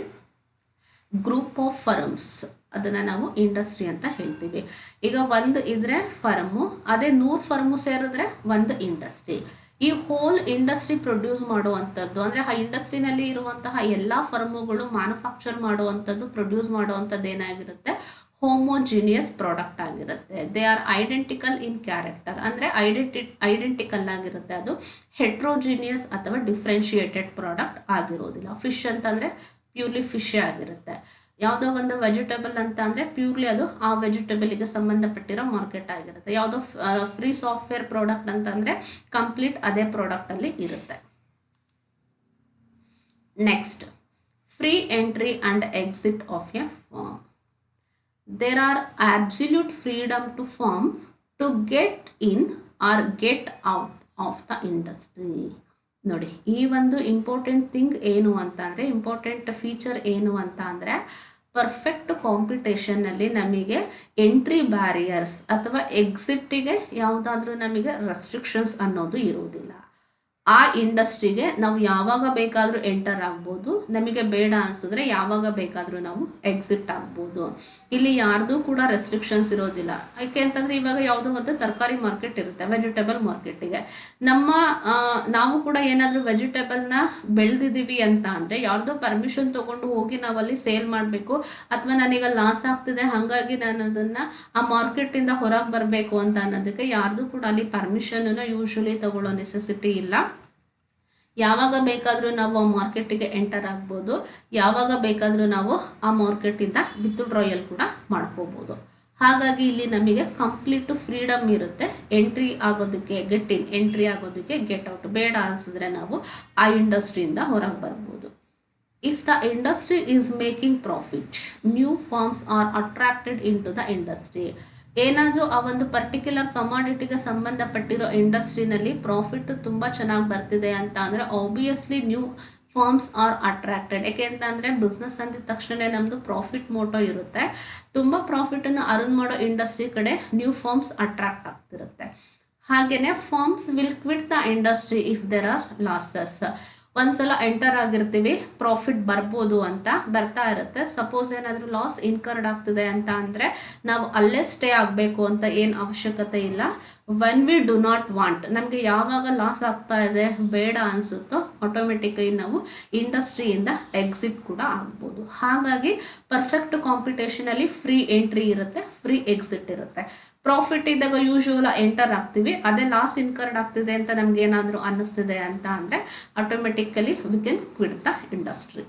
ಗ್ರೂಪ್ ಆಫ್ ಫರ್ಮ್ಸ್ ಅದನ್ನು ನಾವು ಇಂಡಸ್ಟ್ರಿ ಅಂತ ಹೇಳ್ತೀವಿ. ಈಗ ಒಂದು ಇದ್ರೆ ಫರ್ಮು, ಅದೇ 100 ಫರ್ಮು ಸೇರಿದ್ರೆ ಒಂದು ಇಂಡಸ್ಟ್ರಿ. ಈ ಹೋಲ್ ಇಂಡಸ್ಟ್ರಿ ಪ್ರೊಡ್ಯೂಸ್ ಮಾಡುವಂಥದ್ದು ಅಂದರೆ ಆ ಇಂಡಸ್ಟ್ರಿನಲ್ಲಿ ಇರುವಂತಹ ಎಲ್ಲ ಫರ್ಮುಗಳು ಮ್ಯಾನುಫ್ಯಾಕ್ಚರ್ ಮಾಡುವಂಥದ್ದು, ಪ್ರೊಡ್ಯೂಸ್ ಮಾಡುವಂಥದ್ದು ಏನಾಗಿರುತ್ತೆ, ಹೋಮೋಜಿನಿಯಸ್ ಪ್ರಾಡಕ್ಟ್ ಆಗಿರುತ್ತೆ. They are identical in character ಅಂದರೆ ಐಡೆಂಟಿಕಲ್ ಆಗಿರುತ್ತೆ. ಅದು ಹೆಟ್ರೋಜಿನಿಯಸ್ ಅಥವಾ ಡಿಫ್ರೆನ್ಶಿಯೇಟೆಡ್ ಪ್ರಾಡಕ್ಟ್ ಆಗಿರೋದಿಲ್ಲ. ಫಿಶ್ ಅಂತಂದರೆ ಪ್ಯೂರ್ಲಿ ಫಿಶೇ ಆಗಿರುತ್ತೆ. ಯಾವುದೋ ಒಂದು ವೆಜಿಟೇಬಲ್ ಅಂತ ಅಂದರೆ ಪ್ಯೂರ್ಲಿ ಅದು ಆ ವೆಜಿಟೇಬಲಿಗೆ ಸಂಬಂಧಪಟ್ಟಿರೋ ಮಾರ್ಕೆಟ್ ಆಗಿರುತ್ತೆ. ಯಾವುದೋ ಫ್ರೀ ಸಾಫ್ಟ್ವೇರ್ ಪ್ರಾಡಕ್ಟ್ ಅಂತಂದರೆ ಕಂಪ್ಲೀಟ್ ಅದೇ ಪ್ರಾಡಕ್ಟಲ್ಲಿ ಇರುತ್ತೆ. Next, free entry and exit of a firm. There are absolute freedom to firm to get in or get out of the industry. ನೋಡಿ, ಈ ಒಂದು ಇಂಪಾರ್ಟೆಂಟ್ ಥಿಂಗ್ ಏನು ಅಂತ ಅಂದರೆ, ಇಂಪಾರ್ಟೆಂಟ್ ಫೀಚರ್ ಏನು ಅಂತ ಅಂದರೆ, ಪರ್ಫೆಕ್ಟ್ ಕಾಂಪಿಟೇಷನ್ನಲ್ಲಿ ನಮಗೆ ಎಂಟ್ರಿ ಬ್ಯಾರಿಯರ್ಸ್ ಅಥವಾ ಎಕ್ಸಿಟ್ಟಿಗೆ ಯಾವುದಾದ್ರೂ ನಮಗೆ ರೆಸ್ಟ್ರಿಕ್ಷನ್ಸ್ ಅನ್ನೋದು ಇರುವುದಿಲ್ಲ. ಆ ಇಂಡಸ್ಟ್ರಿಗೆ ನಾವು ಯಾವಾಗ ಬೇಕಾದರೂ ಎಂಟರ್ ಆಗ್ಬೋದು, ನಮಗೆ ಬೇಡ ಅನಿಸಿದ್ರೆ ಯಾವಾಗ ಬೇಕಾದರೂ ನಾವು ಎಕ್ಸಿಟ್ ಆಗ್ಬೋದು. ಇಲ್ಲಿ ಯಾರ್ದು ಕೂಡ ರೆಸ್ಟ್ರಿಕ್ಷನ್ಸ್ ಇರೋದಿಲ್ಲ. ಯಾಕೆ ಅಂತಂದರೆ, ಇವಾಗ ಯಾವುದೋ ಒಂದು ತರಕಾರಿ ಮಾರ್ಕೆಟ್ ಇರುತ್ತೆ, ವೆಜಿಟೇಬಲ್ ಮಾರ್ಕೆಟಿಗೆ ನಾವು ಕೂಡ ಏನಾದರೂ ವೆಜಿಟೇಬಲ್ನ ಬೆಳೆದಿದ್ದೀವಿ ಅಂತ ಅಂದರೆ ಯಾರ್ದೋ ಪರ್ಮಿಷನ್ ತೊಗೊಂಡು ಹೋಗಿ ನಾವಲ್ಲಿ ಸೇಲ್ ಮಾಡಬೇಕು, ಅಥವಾ ನನಗೆ ಲಾಸ್ ಆಗ್ತಿದೆ ಹಾಗಾಗಿ ನಾನು ಅದನ್ನು ಆ ಮಾರ್ಕೆಟಿಂದ ಹೊರಗೆ ಬರಬೇಕು ಅಂತ ಅನ್ನೋದಕ್ಕೆ ಯಾರ್ದು ಕೂಡ ಅಲ್ಲಿ ಪರ್ಮಿಷನನ್ನು ಯೂಶ್ವಲಿ ತಗೊಳ್ಳೋ ನೆಸೆಸಿಟಿ ಇಲ್ಲ. ಯಾವಾಗ ಬೇಕಾದರೂ ನಾವು ಆ ಮಾರ್ಕೆಟಿಗೆ ಎಂಟರ್ ಆಗ್ಬೋದು, ಯಾವಾಗ ಬೇಕಾದರೂ ನಾವು ಆ ಮಾರ್ಕೆಟಿಂದ ವಿತ್ಡ್ರಾಯಲ್ ಕೂಡ ಮಾಡ್ಕೋಬೋದು. ಹಾಗಾಗಿ ಇಲ್ಲಿ ನಮಗೆ ಕಂಪ್ಲೀಟ್ ಫ್ರೀಡಮ್ ಇರುತ್ತೆ ಎಂಟ್ರಿ ಆಗೋದಕ್ಕೆ, ಗೆಟ್ ಇನ್, ಎಂಟ್ರಿ ಆಗೋದಕ್ಕೆ, ಗೆಟ್ ಔಟ್. ಬೇಡ ಅನಿಸಿದ್ರೆ ನಾವು ಆ ಇಂಡಸ್ಟ್ರಿಯಿಂದ ಹೊರಗೆ ಬರ್ಬೋದು. If the industry is making profit, new firms are attracted in to the industry. ಏನಾದರೂ ಆ ಒಂದು ಪರ್ಟಿಕ್ಯುಲರ್ ಕಮಾಡಿಟಿಗೆ ಸಂಬಂಧಪಟ್ಟಿರೋ ಇಂಡಸ್ಟ್ರಿನಲ್ಲಿ ಪ್ರಾಫಿಟ್ ತುಂಬ ಚೆನ್ನಾಗಿ ಬರ್ತಿದೆ ಅಂತ ಅಂದರೆ obviously new firms are attracted. ಯಾಕೆ ಅಂತ ಅಂದರೆ, ಬಿಸ್ನೆಸ್ ಅಂದಿದ ತಕ್ಷಣ ನಮ್ಮದು ಪ್ರಾಫಿಟ್ ಮೋಟೋ ಇರುತ್ತೆ. ತುಂಬ ಪ್ರಾಫಿಟನ್ನು ಅರ್ನ್ ಮಾಡೋ ಇಂಡಸ್ಟ್ರಿ ಕಡೆ ನ್ಯೂ ಫರ್ಮ್ಸ್ ಅಟ್ರಾಕ್ಟ್ ಆಗ್ತಿರುತ್ತೆ. ಹಾಗೆಯೇ firms will quit the industry if there are losses. ಒಂದ್ಸಲ ಎಂಟರ್ ಆಗಿರ್ತೀವಿ, ಪ್ರಾಫಿಟ್ ಬರ್ಬೋದು ಅಂತ ಬರ್ತಾ ಇರುತ್ತೆ. ಸಪೋಸ್ ಏನಾದರೂ ಲಾಸ್ ಇನ್ಕರ್ಡ್ ಆಗ್ತಿದೆ ಅಂತ ಅಂದರೆ ನಾವು ಅಲ್ಲೇ ಸ್ಟೇ ಆಗಬೇಕು ಅಂತ ಏನು ಅವಶ್ಯಕತೆ ಇಲ್ಲ. When we do not want, ನಮಗೆ ಯಾವಾಗ ಲಾಸ್ ಆಗ್ತಾ ಇದೆ, ಬೇಡ ಅನಿಸುತ್ತೋ ಆಟೋಮೆಟಿಕಲಿ ನಾವು ಇಂಡಸ್ಟ್ರಿಯಿಂದ ಎಕ್ಸಿಟ್ ಕೂಡ ಆಗ್ಬೋದು. ಹಾಗಾಗಿ ಪರ್ಫೆಕ್ಟ್ ಕಾಂಪಿಟೇಷನಲ್ಲಿ ಫ್ರೀ ಎಂಟ್ರಿ ಇರುತ್ತೆ, ಫ್ರೀ ಎಕ್ಸಿಟ್ ಇರುತ್ತೆ. ಪ್ರಾಫಿಟ್ ಇದ್ದಾಗ ಯೂಶುವಲ್ ಎಂಟರ್ ಆಗ್ತೀವಿ, ಅದೇ ಲಾಸ್ ಇನ್ಕರ್ಡ್ ಆಗ್ತಿದೆ ಅಂತ ನಮ್ಗೆ ಏನಾದರೂ ಅನ್ನಿಸ್ತಿದೆ ಅಂತ ಅಂದರೆ automatically we can quit the industry.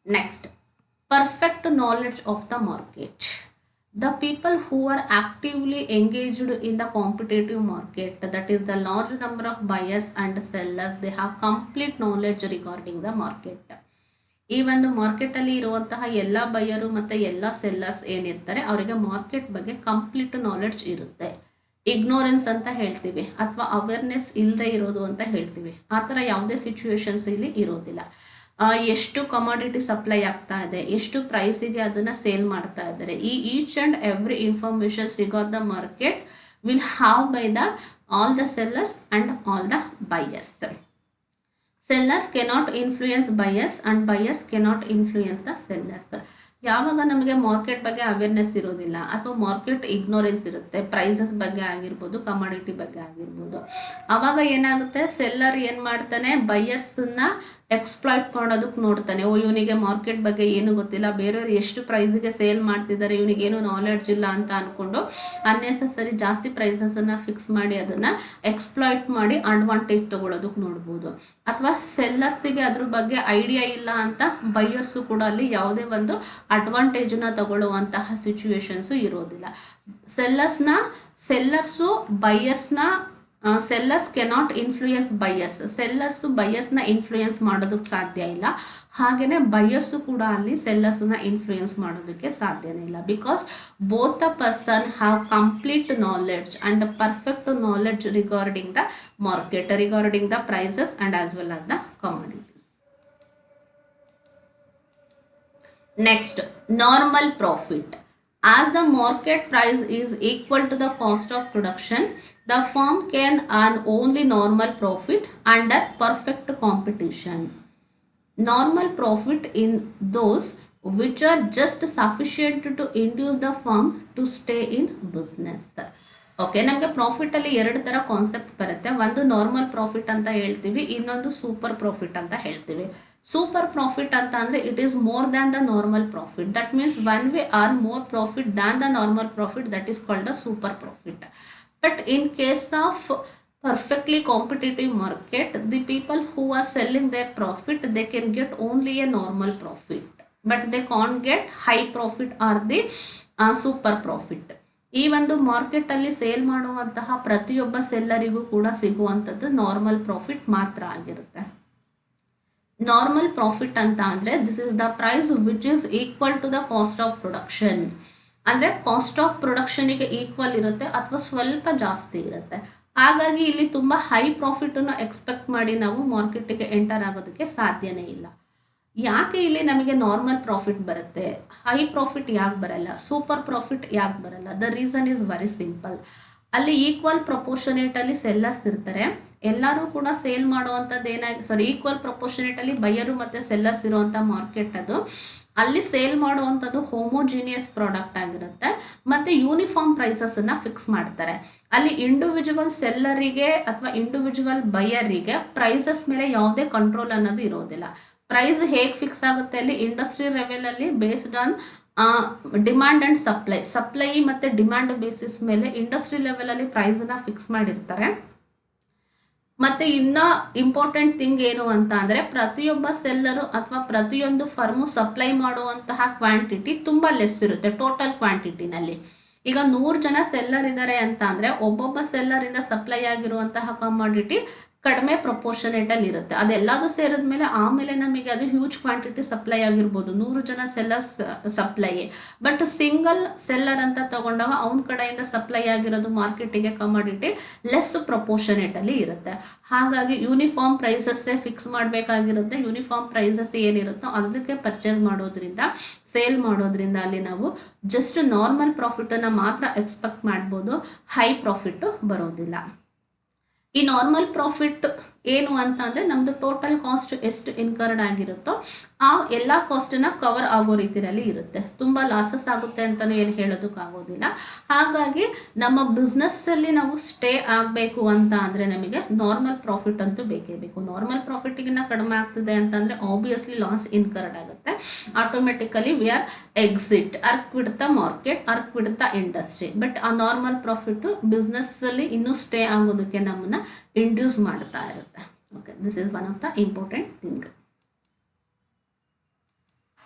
Next, perfect knowledge of the market. The people who are actively engaged in the competitive market, that is the large number of buyers and sellers, they have complete knowledge regarding the market. ಈ ಒಂದು ಮಾರ್ಕೆಟಲ್ಲಿ ಇರುವಂತಹ ಎಲ್ಲ ಬೈಯರು ಮತ್ತು ಎಲ್ಲ ಸೆಲ್ಲರ್ಸ್ ಏನಿರ್ತಾರೆ ಅವರಿಗೆ ಮಾರ್ಕೆಟ್ ಬಗ್ಗೆ ಕಂಪ್ಲೀಟ್ ನಾಲೆಡ್ಜ್ ಇರುತ್ತೆ. ಇಗ್ನೋರೆನ್ಸ್ ಅಂತ ಹೇಳ್ತೀವಿ ಅಥವಾ ಅವೇರ್ನೆಸ್ ಇಲ್ಲದೆ ಇರೋದು ಅಂತ ಹೇಳ್ತೀವಿ. ಆ ಥರ ಯಾವುದೇ ಸಿಚುವೇಶನ್ಸ್ ಇಲ್ಲಿ ಇರೋದಿಲ್ಲ. ಎಷ್ಟು ಕಮಾಡಿಟಿ ಸಪ್ಲೈ ಆಗ್ತಾ ಇದೆ, ಎಷ್ಟು ಪ್ರೈಸಿಗೆ ಅದನ್ನು ಸೇಲ್ ಮಾಡ್ತಾ ಇದ್ದಾರೆ, ಈ each and every informations regard the market will have by the all the sellers and all the buyers. Sellers cannot influence buyers and buyers cannot influence the sellers. ಯಾವಾಗ ನಮಗೆ ಮಾರ್ಕೆಟ್ ಬಗ್ಗೆ ಅವೇರ್ನೆಸ್ ಇರೋದಿಲ್ಲ ಅಥವಾ ಮಾರ್ಕೆಟ್ ಇಗ್ನೋರೆನ್ಸ್ ಇರುತ್ತೆ, ಪ್ರೈಸಸ್ ಬಗ್ಗೆ ಆಗಿರ್ಬೋದು, ಕಮಾಡಿಟಿ ಬಗ್ಗೆ ಆಗಿರ್ಬೋದು, ಆವಾಗ ಏನಾಗುತ್ತೆ, ಸೆಲ್ಲರ್ ಏನು ಮಾಡ್ತಾನೆ, ಬೈಯರ್ಸನ್ನ ಎಕ್ಸ್ಪ್ಲಾಯ್ಟ್ ಮಾಡೋದಕ್ಕೆ ನೋಡ್ತಾನೆ. ಇವನಿಗೆ ಮಾರ್ಕೆಟ್ ಬಗ್ಗೆ ಏನು ಗೊತ್ತಿಲ್ಲ, ಬೇರೆಯವ್ರು ಎಷ್ಟು ಪ್ರೈಸಿಗೆ ಸೇಲ್ ಮಾಡ್ತಿದ್ದಾರೆ, ಇವನಿಗೇನು ನಾಲೆಡ್ಜ್ ಇಲ್ಲ ಅಂತ ಅಂದ್ಕೊಂಡು ಅನ್ನೆಸೆಸರಿ ಜಾಸ್ತಿ ಪ್ರೈಸಸನ್ನು ಫಿಕ್ಸ್ ಮಾಡಿ ಅದನ್ನು ಎಕ್ಸ್ಪ್ಲಾಯ್ಟ್ ಮಾಡಿ ಅಡ್ವಾಂಟೇಜ್ ತೊಗೊಳೋದಕ್ಕೆ ನೋಡ್ಬೋದು. ಅಥವಾ ಸೆಲ್ಲರ್ಸಿಗೆ ಅದ್ರ ಬಗ್ಗೆ ಐಡಿಯಾ ಇಲ್ಲ ಅಂತ ಬೈಯರ್ಸು ಕೂಡ ಅಲ್ಲಿ ಯಾವುದೇ ಒಂದು ಅಡ್ವಾಂಟೇಜನ್ನು ತಗೊಳ್ಳುವಂತಹ ಸಿಚುವೇಶನ್ಸು ಇರೋದಿಲ್ಲ. ಸೆಲ್ಲರ್ಸು ಬೈಯರ್ಸ್ನ sellers cannot influence buyers. Sellers ಬೈಯರ್ಸ್ನ ಇನ್ಫ್ಲೂಯೆನ್ಸ್ ಮಾಡೋದಕ್ಕೆ ಸಾಧ್ಯ ಇಲ್ಲ. ಹಾಗೆಯೇ ಬೈಯರ್ಸು ಕೂಡ ಅಲ್ಲಿ ಸೆಲ್ಲರ್ಸನ್ನ ಇನ್ಫ್ಲೂಯೆನ್ಸ್ ಮಾಡೋದಕ್ಕೆ ಸಾಧ್ಯನೇ ಇಲ್ಲ. Because both the person have complete knowledge and perfect knowledge regarding the market, regarding the prices and as well as the commodities. Next, normal profit. As the market price is equal to the cost of production, the firm can earn only normal profit under perfect competition. Normal profit in those which are just sufficient to induce the firm to stay in business. Okay, ನಮಗೆ ಪ್ರಾಫಿಟಲ್ಲಿ ಎರಡು ಥರ ಕಾನ್ಸೆಪ್ಟ್ ಬರುತ್ತೆ. ಒಂದು ನಾರ್ಮಲ್ ಪ್ರಾಫಿಟ್ ಅಂತ ಹೇಳ್ತೀವಿ, ಇನ್ನೊಂದು ಸೂಪರ್ ಪ್ರಾಫಿಟ್ ಅಂತ ಹೇಳ್ತೀವಿ. ಸೂಪರ್ ಪ್ರಾಫಿಟ್ ಅಂತ ಅಂದರೆ it is more than the normal profit. That means when we earn more profit than the normal profit, that is called a super profit. But in case of perfectly competitive market, the people who are selling their profit, they can get only a normal profit, but they can't get high profit or the super profit. ಈ ಒಂದು ಮಾರ್ಕೆಟಲ್ಲಿ ಸೇಲ್ ಮಾಡುವಂತಹ ಪ್ರತಿಯೊಬ್ಬ ಸೆಲ್ಲರಿಗೂ ಕೂಡ ಸಿಗುವಂಥದ್ದು ನಾರ್ಮಲ್ ಪ್ರಾಫಿಟ್ ಮಾತ್ರ ಆಗಿರುತ್ತೆ. ನಾರ್ಮಲ್ ಪ್ರಾಫಿಟ್ ಅಂತ ಅಂದರೆ this is the price which is equal to the cost of production. ಅಂದರೆ ಕಾಸ್ಟ್ ಆಫ್ ಪ್ರೊಡಕ್ಷನಿಗೆ ಈಕ್ವಲ್ ಇರುತ್ತೆ ಅಥವಾ ಸ್ವಲ್ಪ ಜಾಸ್ತಿ ಇರುತ್ತೆ. ಹಾಗಾಗಿ ಇಲ್ಲಿ ತುಂಬ ಹೈ ಪ್ರಾಫಿಟನ್ನು ಎಕ್ಸ್ಪೆಕ್ಟ್ ಮಾಡಿ ನಾವು ಮಾರ್ಕೆಟಿಗೆ ಎಂಟರ್ ಆಗೋದಕ್ಕೆ ಸಾಧ್ಯನೇ ಇಲ್ಲ. ಯಾಕೆ ಇಲ್ಲಿ ನಮಗೆ ನಾರ್ಮಲ್ ಪ್ರಾಫಿಟ್ ಬರುತ್ತೆ, ಹೈ ಪ್ರಾಫಿಟ್ ಯಾಕೆ ಬರಲ್ಲ, ಸೂಪರ್ ಪ್ರಾಫಿಟ್ ಯಾಕೆ ಬರಲ್ಲ? The reason is very simple. ಅಲ್ಲಿ ಈಕ್ವಲ್ ಪ್ರಪೋರ್ಷನೇಟಲ್ಲಿ ಸೆಲ್ಲರ್ಸ್ ಇರ್ತಾರೆ. ಎಲ್ಲರೂ ಕೂಡ ಸೇಲ್ ಮಾಡುವಂಥದ್ದು ಈಕ್ವಲ್ ಪ್ರಪೋರ್ಷನೇಟಲ್ಲಿ ಬೈಯರು ಮತ್ತು ಸೆಲ್ಲರ್ಸ್ ಇರುವಂಥ ಮಾರ್ಕೆಟ್ ಅದು. ಅಲ್ಲಿ ಸೇಲ್ ಮಾಡುವಂಥದ್ದು ಹೋಮೋಜಿನಿಯಸ್ ಪ್ರಾಡಕ್ಟ್ ಆಗಿರುತ್ತೆ ಮತ್ತು ಯೂನಿಫಾರ್ಮ್ ಪ್ರೈಸಸನ್ನು ಫಿಕ್ಸ್ ಮಾಡ್ತಾರೆ. ಅಲ್ಲಿ ಇಂಡಿವಿಜುವಲ್ ಸೆಲ್ಲರಿಗೆ ಅಥವಾ ಇಂಡಿವಿಜುವಲ್ ಬೈಯರಿಗೆ ಪ್ರೈಸಸ್ ಮೇಲೆ ಯಾವುದೇ ಕಂಟ್ರೋಲ್ ಅನ್ನೋದು ಇರೋದಿಲ್ಲ. ಪ್ರೈಸ್ ಹೇಗೆ ಫಿಕ್ಸ್ ಆಗುತ್ತೆ ಅಲ್ಲಿ ಇಂಡಸ್ಟ್ರಿ ಲೆವೆಲಲ್ಲಿ based on demand and supply ಮತ್ತು ಡಿಮ್ಯಾಂಡ್ ಬೇಸಿಸ್ ಮೇಲೆ ಇಂಡಸ್ಟ್ರಿ ಲೆವೆಲಲ್ಲಿ ಪ್ರೈಸನ್ನ ಫಿಕ್ಸ್ ಮಾಡಿರ್ತಾರೆ. ಮತ್ತು ಇನ್ನು ಇಂಪಾರ್ಟೆಂಟ್ ಥಿಂಗ್ ಏನು ಅಂತ ಅಂದರೆ ಪ್ರತಿಯೊಬ್ಬ ಸೆಲ್ಲರು ಅಥವಾ ಪ್ರತಿಯೊಂದು ಫರ್ಮು ಸಪ್ಲೈ ಮಾಡುವಂತಹ ಕ್ವಾಂಟಿಟಿ ತುಂಬ ಲೆಸ್ ಇರುತ್ತೆ ಟೋಟಲ್ ಕ್ವಾಂಟಿಟಿನಲ್ಲಿ. ಈಗ 100 ಜನ ಸೆಲ್ಲರ್ ಇದ್ದಾರೆ ಅಂತ ಅಂದರೆ ಒಬ್ಬೊಬ್ಬ ಸೆಲ್ಲರಿಂದ ಸಪ್ಲೈ ಆಗಿರುವಂತಹ ಕಮಾಡಿಟಿ ಕಡಿಮೆ ಪ್ರಪೋರ್ಷನೇಟಲ್ಲಿ ಇರುತ್ತೆ. ಅದೆಲ್ಲದೂ ಸೇರಿದ ಮೇಲೆ ಆಮೇಲೆ ನಮಗೆ ಅದು ಹ್ಯೂಜ್ ಕ್ವಾಂಟಿಟಿ ಸಪ್ಲೈ ಆಗಿರ್ಬೋದು, 100 ಜನ sellers supply. But single seller ಅಂತ ತಗೊಂಡಾಗ ಅವನ ಕಡೆಯಿಂದ ಸಪ್ಲೈ ಆಗಿರೋದು ಮಾರ್ಕೆಟಿಗೆ ಕಮಾಡಿಟಿ ಲೆಸ್ ಪ್ರಪೋರ್ಷನೇಟಲ್ಲಿ ಇರುತ್ತೆ. ಹಾಗಾಗಿ ಯೂನಿಫಾರ್ಮ್ ಪ್ರೈಸಸ್ಸೇ ಫಿಕ್ಸ್ ಮಾಡಬೇಕಾಗಿರುತ್ತೆ. ಯೂನಿಫಾರ್ಮ್ ಪ್ರೈಸಸ್ ಏನಿರುತ್ತೋ ಅದಕ್ಕೆ ಪರ್ಚೇಸ್ ಮಾಡೋದ್ರಿಂದ ಸೇಲ್ ಮಾಡೋದ್ರಿಂದ ಅಲ್ಲಿ ನಾವು ಜಸ್ಟ್ ನಾರ್ಮಲ್ ಪ್ರಾಫಿಟನ್ನು ಮಾತ್ರ ಎಕ್ಸ್ಪೆಕ್ಟ್ ಮಾಡ್ಬೋದು, ಹೈ ಪ್ರಾಫಿಟ್ಟು ಬರೋದಿಲ್ಲ. ಈ ನಾರ್ಮಲ್ ಪ್ರಾಫಿಟ್ ಏನು ಅಂತ ಅಂದರೆ ನಮ್ಮದು ಟೋಟಲ್ ಕಾಸ್ಟ್ ಎಷ್ಟು ಇನ್ಕರ್ಡ್ ಆಗಿರುತ್ತೋ ಆ ಎಲ್ಲ ಕಾಸ್ಟನ್ನು ಕವರ್ ಆಗೋ ರೀತಿಯಲ್ಲಿ ಇರುತ್ತೆ. ತುಂಬ ಲಾಸಸ್ ಆಗುತ್ತೆ ಅಂತಲೂ ಏನು ಹೇಳೋದಕ್ಕಾಗೋದಿಲ್ಲ. ಹಾಗಾಗಿ ನಮ್ಮ ಬಿಸ್ನೆಸ್ಸಲ್ಲಿ ನಾವು ಸ್ಟೇ ಆಗಬೇಕು ಅಂತ ಅಂದರೆ ನಮಗೆ ನಾರ್ಮಲ್ ಪ್ರಾಫಿಟ್ ಅಂತೂ ಬೇಕೇ ಬೇಕು. ನಾರ್ಮಲ್ ಪ್ರಾಫಿಟಿಗಿನ್ನ ಕಡಿಮೆ ಆಗ್ತಿದೆ ಅಂತಂದರೆ ಆಬ್ವಿಯಸ್ಲಿ ಲಾಸ್ ಇನ್ಕರ್ಡ್ ಆಗುತ್ತೆ. Automatically we are exit or quit the market or quit the industry. But ಆ ನಾರ್ಮಲ್ ಪ್ರಾಫಿಟ್ಟು ಬಿಸ್ನೆಸ್ಸಲ್ಲಿ ಇನ್ನೂ ಸ್ಟೇ ಆಗೋದಕ್ಕೆ ನಮ್ಮನ್ನು ಇಂಡ್ಯೂಸ್ ಮಾಡ್ತಾ ಇರುತ್ತೆ. Okay, this is one of the important thing.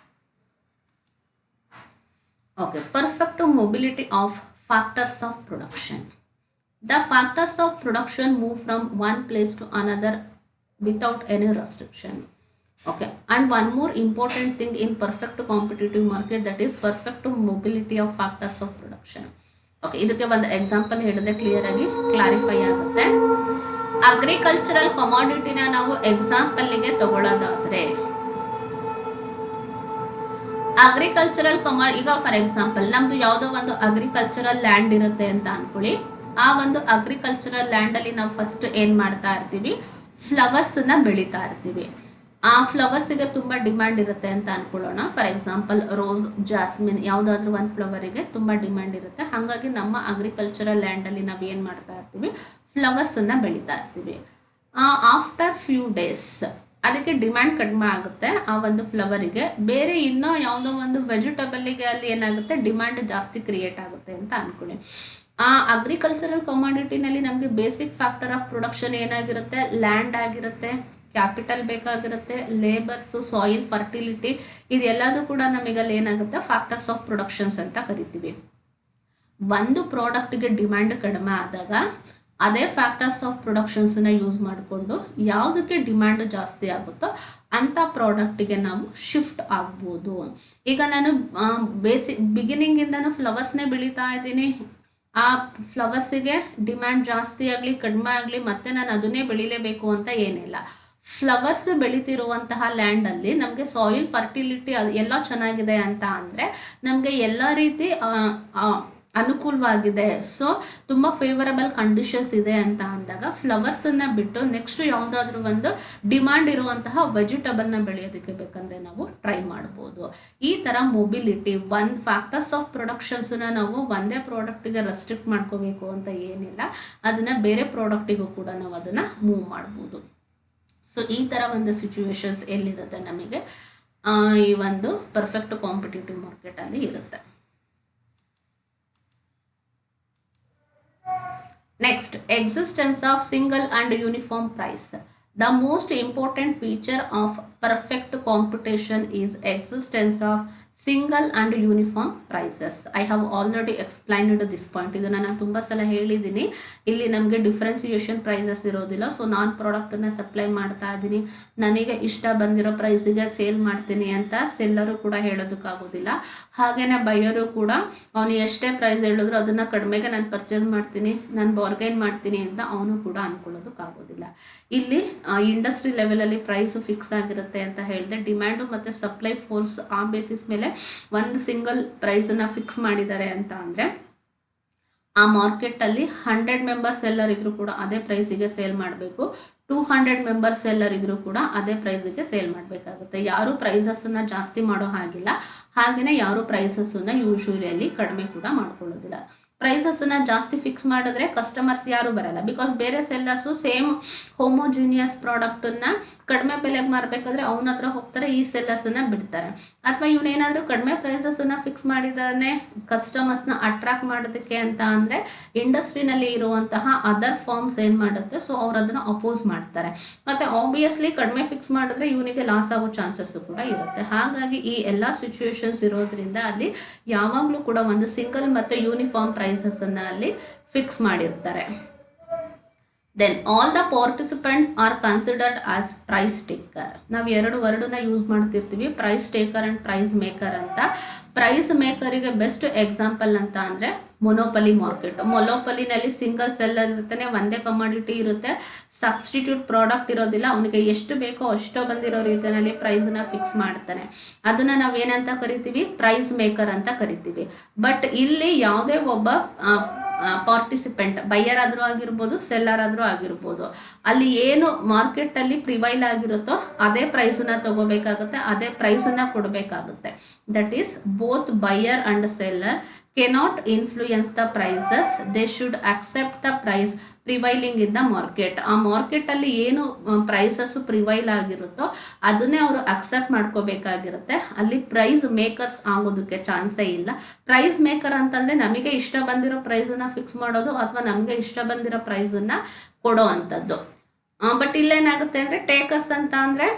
Okay, perfect mobility of factors of production. The factors of production move from one place to another without any restriction. Okay, and one more important thing in perfect competitive market, that is perfect mobility of factors of production. Okay, ಇದಕ್ಕೆ ಒಂದು ಎಕ್ಸಾಂಪಲ್ ಹೇಳಿದ್ರೆ ಕ್ಲಿಯರ್ ಆಗಿ ಕ್ಲಾರಿಫೈ ಆಗುತ್ತೆ. ಅಗ್ರಿಕಲ್ಚರಲ್ ಕಮಾಡಿಟಿನ ನಾವು ಎಕ್ಸಾಂಪಲ್ಗೆ ತಗೊಳ್ಳೋದಾದ್ರೆ ಅಗ್ರಿಕಲ್ಚರಲ್ ಈಗ ಫಾರ್ ಎಕ್ಸಾಂಪಲ್ ನಮ್ದು ಯಾವುದೋ ಒಂದು ಅಗ್ರಿಕಲ್ಚರಲ್ ಲ್ಯಾಂಡ್ ಇರುತ್ತೆ ಅಂತ ಅನ್ಕೊಳ್ಳಿ. ಆ ಒಂದು ಅಗ್ರಿಕಲ್ಚರಲ್ ಲ್ಯಾಂಡಲ್ಲಿ ನಾವು ಫಸ್ಟ್ ಏನು ಮಾಡ್ತಾ ಇರ್ತೀವಿ, ಫ್ಲವರ್ಸನ್ನ ಬೆಳೀತಾ ಇರ್ತೀವಿ. ಆ ಫ್ಲವರ್ಸಿಗೆ ತುಂಬ ಡಿಮ್ಯಾಂಡ್ ಇರುತ್ತೆ ಅಂತ ಅನ್ಕೊಳ್ಳೋಣ. ಫಾರ್ ಎಕ್ಸಾಂಪಲ್ ರೋಸ್, ಜಾಸ್ಮಿನ್ ಯಾವುದಾದ್ರೂ ಒಂದು ಫ್ಲವರಿಗೆ ತುಂಬ ಡಿಮ್ಯಾಂಡ್ ಇರುತ್ತೆ. ಹಾಗಾಗಿ ನಮ್ಮ ಅಗ್ರಿಕಲ್ಚರಲ್ ಲ್ಯಾಂಡಲ್ಲಿ ನಾವು ಏನು ಮಾಡ್ತಾ ಇರ್ತೀವಿ, ಫ್ಲವರ್ಸನ್ನು ಬೆಳೀತಾ ಇರ್ತೀವಿ. ಆಫ್ಟರ್ ಫ್ಯೂ ಡೇಸ್ ಅದಕ್ಕೆ ಡಿಮ್ಯಾಂಡ್ ಕಡಿಮೆ ಆಗುತ್ತೆ. ಆ ಒಂದು ಫ್ಲವರಿಗೆ ಬೇರೆ ಇನ್ನೂ ಯಾವುದೋ ಒಂದು ವೆಜಿಟಬಲಿಗೆ ಅಲ್ಲಿ ಏನಾಗುತ್ತೆ, ಡಿಮ್ಯಾಂಡ್ ಜಾಸ್ತಿ ಕ್ರಿಯೇಟ್ ಆಗುತ್ತೆ ಅಂತ ಅನ್ಕೊಳ್ಳಿ. ಆ ಅಗ್ರಿಕಲ್ಚರಲ್ ಕಮಾಡಿಟಿನಲ್ಲಿ ನಮಗೆ ಬೇಸಿಕ್ ಫ್ಯಾಕ್ಟರ್ ಆಫ್ ಪ್ರೊಡಕ್ಷನ್ ಏನಾಗಿರುತ್ತೆ, ಲ್ಯಾಂಡ್ ಆಗಿರುತ್ತೆ, ಕ್ಯಾಪಿಟಲ್ ಬೇಕಾಗಿರುತ್ತೆ, ಲೇಬರ್ಸು, ಸಾಯಿಲ್ ಫರ್ಟಿಲಿಟಿ, ಇದೆಲ್ಲದೂ ಕೂಡ ನಮಗಲ್ಲಿ ಏನಾಗುತ್ತೆ ಫ್ಯಾಕ್ಟರ್ಸ್ ಆಫ್ ಪ್ರೊಡಕ್ಷನ್ಸ್ ಅಂತ ಕರಿತೀವಿ. ಒಂದು ಪ್ರಾಡಕ್ಟ್ಗೆ ಡಿಮ್ಯಾಂಡ್ ಕಡಿಮೆ ಆದಾಗ ಅದೇ ಫ್ಯಾಕ್ಟರ್ಸ್ ಆಫ್ ಪ್ರೊಡಕ್ಷನ್ಸನ್ನ ಯೂಸ್ ಮಾಡಿಕೊಂಡು ಯಾವುದಕ್ಕೆ ಡಿಮ್ಯಾಂಡ್ ಜಾಸ್ತಿ ಆಗುತ್ತೋ ಅಂಥ ಪ್ರಾಡಕ್ಟಿಗೆ ನಾವು ಶಿಫ್ಟ್ ಆಗ್ಬೋದು. ಈಗ ನಾನು ಬಿಗಿನಿಂಗಿಂದನೂ ಫ್ಲವರ್ಸ್ನೇ ಬೆಳೀತಾ ಇದ್ದೀನಿ. ಆ ಫ್ಲವರ್ಸಿಗೆ ಡಿಮ್ಯಾಂಡ್ ಜಾಸ್ತಿ ಆಗಲಿ ಕಡಿಮೆ ಆಗಲಿ ಮತ್ತೆ ನಾನು ಅದನ್ನೇ ಬೆಳಿಲೇಬೇಕು ಅಂತ ಏನಿಲ್ಲ. ಫ್ಲವರ್ಸ್ ಬೆಳೀತಿರುವಂತಹ ಲ್ಯಾಂಡಲ್ಲಿ ನಮಗೆ ಸಾಯಿಲ್ ಫರ್ಟಿಲಿಟಿ ಎಲ್ಲ ಚೆನ್ನಾಗಿದೆ ಅಂತ ಅಂದರೆ ನಮಗೆ ಎಲ್ಲ ರೀತಿ ಅನುಕೂಲವಾಗಿದೆ. ಸೊ ತುಂಬ ಫೇವರಬಲ್ ಕಂಡೀಷನ್ಸ್ ಇದೆ ಅಂತ ಅಂದಾಗ ಫ್ಲವರ್ಸನ್ನು ಬಿಟ್ಟು ನೆಕ್ಸ್ಟ್ ಯಾವುದಾದ್ರೂ ಒಂದು ಡಿಮ್ಯಾಂಡ್ ಇರುವಂತಹ ವೆಜಿಟಬಲ್ನ ಬೆಳೆಯೋದಕ್ಕೆ ಬೇಕಂದರೆ ನಾವು ಟ್ರೈ ಮಾಡ್ಬೋದು. ಈ ಥರ ಮೊಬಿಲಿಟಿ ಒಂದು ಫ್ಯಾಕ್ಟರ್ಸ್ ಆಫ್ ಪ್ರೊಡಕ್ಷನ್ಸನ್ನ ನಾವು ಒಂದೇ ಪ್ರಾಡಕ್ಟಿಗೆ ರೆಸ್ಟ್ರಿಕ್ಟ್ ಮಾಡ್ಕೋಬೇಕು ಅಂತ ಏನಿಲ್ಲ, ಅದನ್ನು ಬೇರೆ ಪ್ರಾಡಕ್ಟಿಗೂ ಕೂಡ ನಾವು ಅದನ್ನು ಮೂವ್ ಮಾಡ್ಬೋದು. ಸೊ ಈ ಥರ ಒಂದು ಸಿಚುವೇಶನ್ಸ್ ಎಲ್ಲಿರುತ್ತೆ ನಮಗೆ ಈ ಒಂದು ಪರ್ಫೆಕ್ಟ್ ಕಾಂಪಿಟೇಟಿವ್ ಮಾರ್ಕೆಟಲ್ಲಿ ಇರುತ್ತೆ. Next, existence of single and uniform price. The most important feature of perfect competition is existence of single and uniform prices. I have already explained this point. ಇದನ್ನು ನಾನು ತುಂಬ ಸಲ ಹೇಳಿದ್ದೀನಿ. ಇಲ್ಲಿ ನಮಗೆ ಡಿಫ್ರೆನ್ಸಿಯೇಷನ್ ಪ್ರೈಸಸ್ ಇರೋದಿಲ್ಲ. ಸೊ ನಾನು ಪ್ರಾಡಕ್ಟನ್ನು ಸಪ್ಲೈ ಮಾಡ್ತಾ ಇದ್ದೀನಿ, ನನಗೆ ಇಷ್ಟ ಬಂದಿರೋ ಪ್ರೈಸಿಗೆ ಸೇಲ್ ಮಾಡ್ತೀನಿ ಅಂತ ಸೆಲ್ಲರು ಕೂಡ ಹೇಳೋದಕ್ಕಾಗೋದಿಲ್ಲ. ಹಾಗೆಯೇ ಬೈಯರು ಕೂಡ ಅವನು ಎಷ್ಟೇ ಪ್ರೈಸ್ ಹೇಳಿದ್ರು ಅದನ್ನು ಕಡಿಮೆಗೆ ನಾನು ಪರ್ಚೇಸ್ ಮಾಡ್ತೀನಿ, ನಾನು ಬಾರ್ಗೈನ್ ಮಾಡ್ತೀನಿ ಅಂತ ಅವನು ಕೂಡ ಅಂದ್ಕೊಳ್ಳೋದಕ್ಕಾಗೋದಿಲ್ಲ. ಇಲ್ಲಿ ಇಂಡಸ್ಟ್ರಿ ಲೆವೆಲಲ್ಲಿ ಪ್ರೈಸು ಫಿಕ್ಸ್ ಆಗಿರುತ್ತೆ ಅಂತ ಹೇಳಿದೆ. ಡಿಮ್ಯಾಂಡು ಮತ್ತು ಸಪ್ಲೈ ಫೋರ್ಸ್ ಆ ಬೇಸಿಸ್ ಮೇಲೆ ಒಂದು ಸಿಂಗಲ್ ಪ್ರೈಸನ್ನು ಫಿಕ್ಸ್ ಮಾಡಿದ್ದಾರೆ ಅಂತ ಅಂದರೆ ಆ ಮಾರ್ಕೆಟಲ್ಲಿ 100 ಮೆಂಬರ್ಸ್ ಸೆಲ್ಲರ್ ಇದ್ರೂ ಕೂಡ ಅದೇ ಪ್ರೈಸಿಗೆ ಸೇಲ್ ಮಾಡಬೇಕು, 200 ಮೆಂಬರ್ಸ್ ಸೆಲ್ಲರ್ ಇದ್ರೂ ಕೂಡ ಅದೇ ಪ್ರೈಸಿಗೆ ಸೇಲ್ ಮಾಡಬೇಕಾಗುತ್ತೆ. ಯಾರೂ ಪ್ರೈಸಸ್ಸನ್ನು ಜಾಸ್ತಿ ಮಾಡೋ ಹಾಗಿಲ್ಲ, ಹಾಗೆಯೇ ಯಾರೂ ಪ್ರೈಸಸ್ಸನ್ನು ಯೂಶ್ವಲಿ ಕಡಿಮೆ ಕೂಡ ಮಾಡ್ಕೊಳ್ಳೋದಿಲ್ಲ. ಪ್ರೈಸಸ್ಸನ್ನು ಜಾಸ್ತಿ ಫಿಕ್ಸ್ ಮಾಡಿದ್ರೆ ಕಸ್ಟಮರ್ಸ್ ಯಾರು ಬರಲ್ಲ. ಬಿಕಾಸ್ ಬೇರೆ ಸೆಲ್ಲರ್ಸು ಸೇಮ್ ಹೋಮೋಜಿನಿಯಸ್ ಪ್ರಾಡಕ್ಟನ್ನು ಕಡಿಮೆ ಬೆಲೆಗೆ ಮಾರಬೇಕಾದ್ರೆ ಅವನ ಹತ್ರ ಹೋಗ್ತಾರೆ, ಈ ಸೆಲ್ಲರ್ಸನ್ನು ಬಿಡ್ತಾರೆ. ಅಥವಾ ಇವನೇನಾದರೂ ಕಡಿಮೆ ಪ್ರೈಸಸ್ಸನ್ನು ಫಿಕ್ಸ್ ಮಾಡಿದಾನೆ ಕಸ್ಟಮರ್ಸ್ನ ಅಟ್ರಾಕ್ಟ್ ಮಾಡೋದಕ್ಕೆ ಅಂತ ಅಂದರೆ ಇಂಡಸ್ಟ್ರಿನಲ್ಲಿ ಇರುವಂತಹ ಅದರ್ ಫಾರ್ಮ್ಸ್ ಏನು ಮಾಡುತ್ತೆ, ಸೊ ಅವ್ರು ಅದನ್ನು ಅಪೋಸ್ ಮಾಡ್ತಾರೆ. ಮತ್ತು ಆಬ್ವಿಯಸ್ಲಿ ಕಡಿಮೆ ಫಿಕ್ಸ್ ಮಾಡಿದ್ರೆ ಇವನಿಗೆ ಲಾಸ್ ಆಗೋ ಚಾನ್ಸಸ್ಸು ಕೂಡ ಇರುತ್ತೆ. ಹಾಗಾಗಿ ಈ ಎಲ್ಲ ಸಿಚುವೇಶನ್ಸ್ ಇರೋದ್ರಿಂದ ಅಲ್ಲಿ ಯಾವಾಗಲೂ ಕೂಡ ಒಂದು ಸಿಂಗಲ್ ಮತ್ತು ಯೂನಿಫಾರ್ಮ್ ಪ್ರೈಸಸ್ಸನ್ನು ಅಲ್ಲಿ ಫಿಕ್ಸ್ ಮಾಡಿರ್ತಾರೆ. Then all the participants are considered as price taker. ನಾವು 2 ವರ್ಡನ್ನ ಯೂಸ್ ಮಾಡ್ತಿರ್ತೀವಿ, price taker and price maker ಅಂತ. ಪ್ರೈಸ್ ಮೇಕರಿಗೆ ಬೆಸ್ಟ್ ಎಕ್ಸಾಂಪಲ್ ಅಂತ ಅಂದರೆ ಮೊನೋಪಲಿ ಮಾರ್ಕೆಟ್. ಮೊನೋಪಲಿನಲ್ಲಿ ಸಿಂಗಲ್ ಸೆಲ್ಲರ್ ಇರ್ತಾನೆ, ಒಂದೇ ಕಮಾಡಿಟಿ ಇರುತ್ತೆ, ಸಬ್ಸ್ಟಿಟ್ಯೂಟ್ ಪ್ರಾಡಕ್ಟ್ ಇರೋದಿಲ್ಲ, ಅವನಿಗೆ ಎಷ್ಟು ಬೇಕೋ ಅಷ್ಟೋ ಬಂದಿರೋ ರೀತಿಯಲ್ಲಿ ಪ್ರೈಸನ್ನ ಫಿಕ್ಸ್ ಮಾಡ್ತಾನೆ. ಅದನ್ನು ನಾವು ಏನಂತ ಕರಿತೀವಿ, ಪ್ರೈಸ್ ಮೇಕರ್ ಅಂತ ಕರಿತೀವಿ. ಬಟ್ ಇಲ್ಲಿ ಯಾವುದೇ ಒಬ್ಬ ಪಾರ್ಟಿಸಿಪೆಂಟ್, ಬೈಯರ್ ಆದರೂ ಆಗಿರ್ಬೋದು, ಸೆಲ್ಲರ್ ಆದರೂ ಆಗಿರ್ಬೋದು, ಅಲ್ಲಿ ಏನು ಮಾರ್ಕೆಟಲ್ಲಿ ಪ್ರಿವೈಲ್ ಆಗಿರುತ್ತೋ ಅದೇ ಪ್ರೈಸನ್ನ ತಗೋಬೇಕಾಗುತ್ತೆ, ಅದೇ ಪ್ರೈಸನ್ನ ಕೊಡಬೇಕಾಗುತ್ತೆ. That is both buyer and seller cannot influence the prices, they should accept the price prevailing in the market. ಆ ಮಾರ್ಕೆಟಲ್ಲಿ ಏನು ಪ್ರೈಸಸ್ಸು ಪ್ರಿವೈಲ್ ಆಗಿರುತ್ತೋ ಅದನ್ನೇ ಅವರು ಅಕ್ಸೆಪ್ಟ್ ಮಾಡ್ಕೋಬೇಕಾಗಿರುತ್ತೆ. ಅಲ್ಲಿ ಪ್ರೈಸ್ ಮೇಕರ್ಸ್ ಆಗೋದಕ್ಕೆ ಚಾನ್ಸೇ ಇಲ್ಲ. ಪ್ರೈಸ್ ಮೇಕರ್ ಅಂತಂದರೆ ನಮಗೆ ಇಷ್ಟ ಬಂದಿರೋ ಪ್ರೈಸನ್ನು ಫಿಕ್ಸ್ ಮಾಡೋದು ಅಥವಾ ನಮಗೆ ಇಷ್ಟ ಬಂದಿರೋ ಪ್ರೈಸನ್ನು ಕೊಡೋ ಅಂಥದ್ದು. ಬಟ್ ಇಲ್ಲೇನಾಗುತ್ತೆ ಅಂದರೆ ಟೇಕರ್ಸ್ ಅಂತ ಅಂದರೆ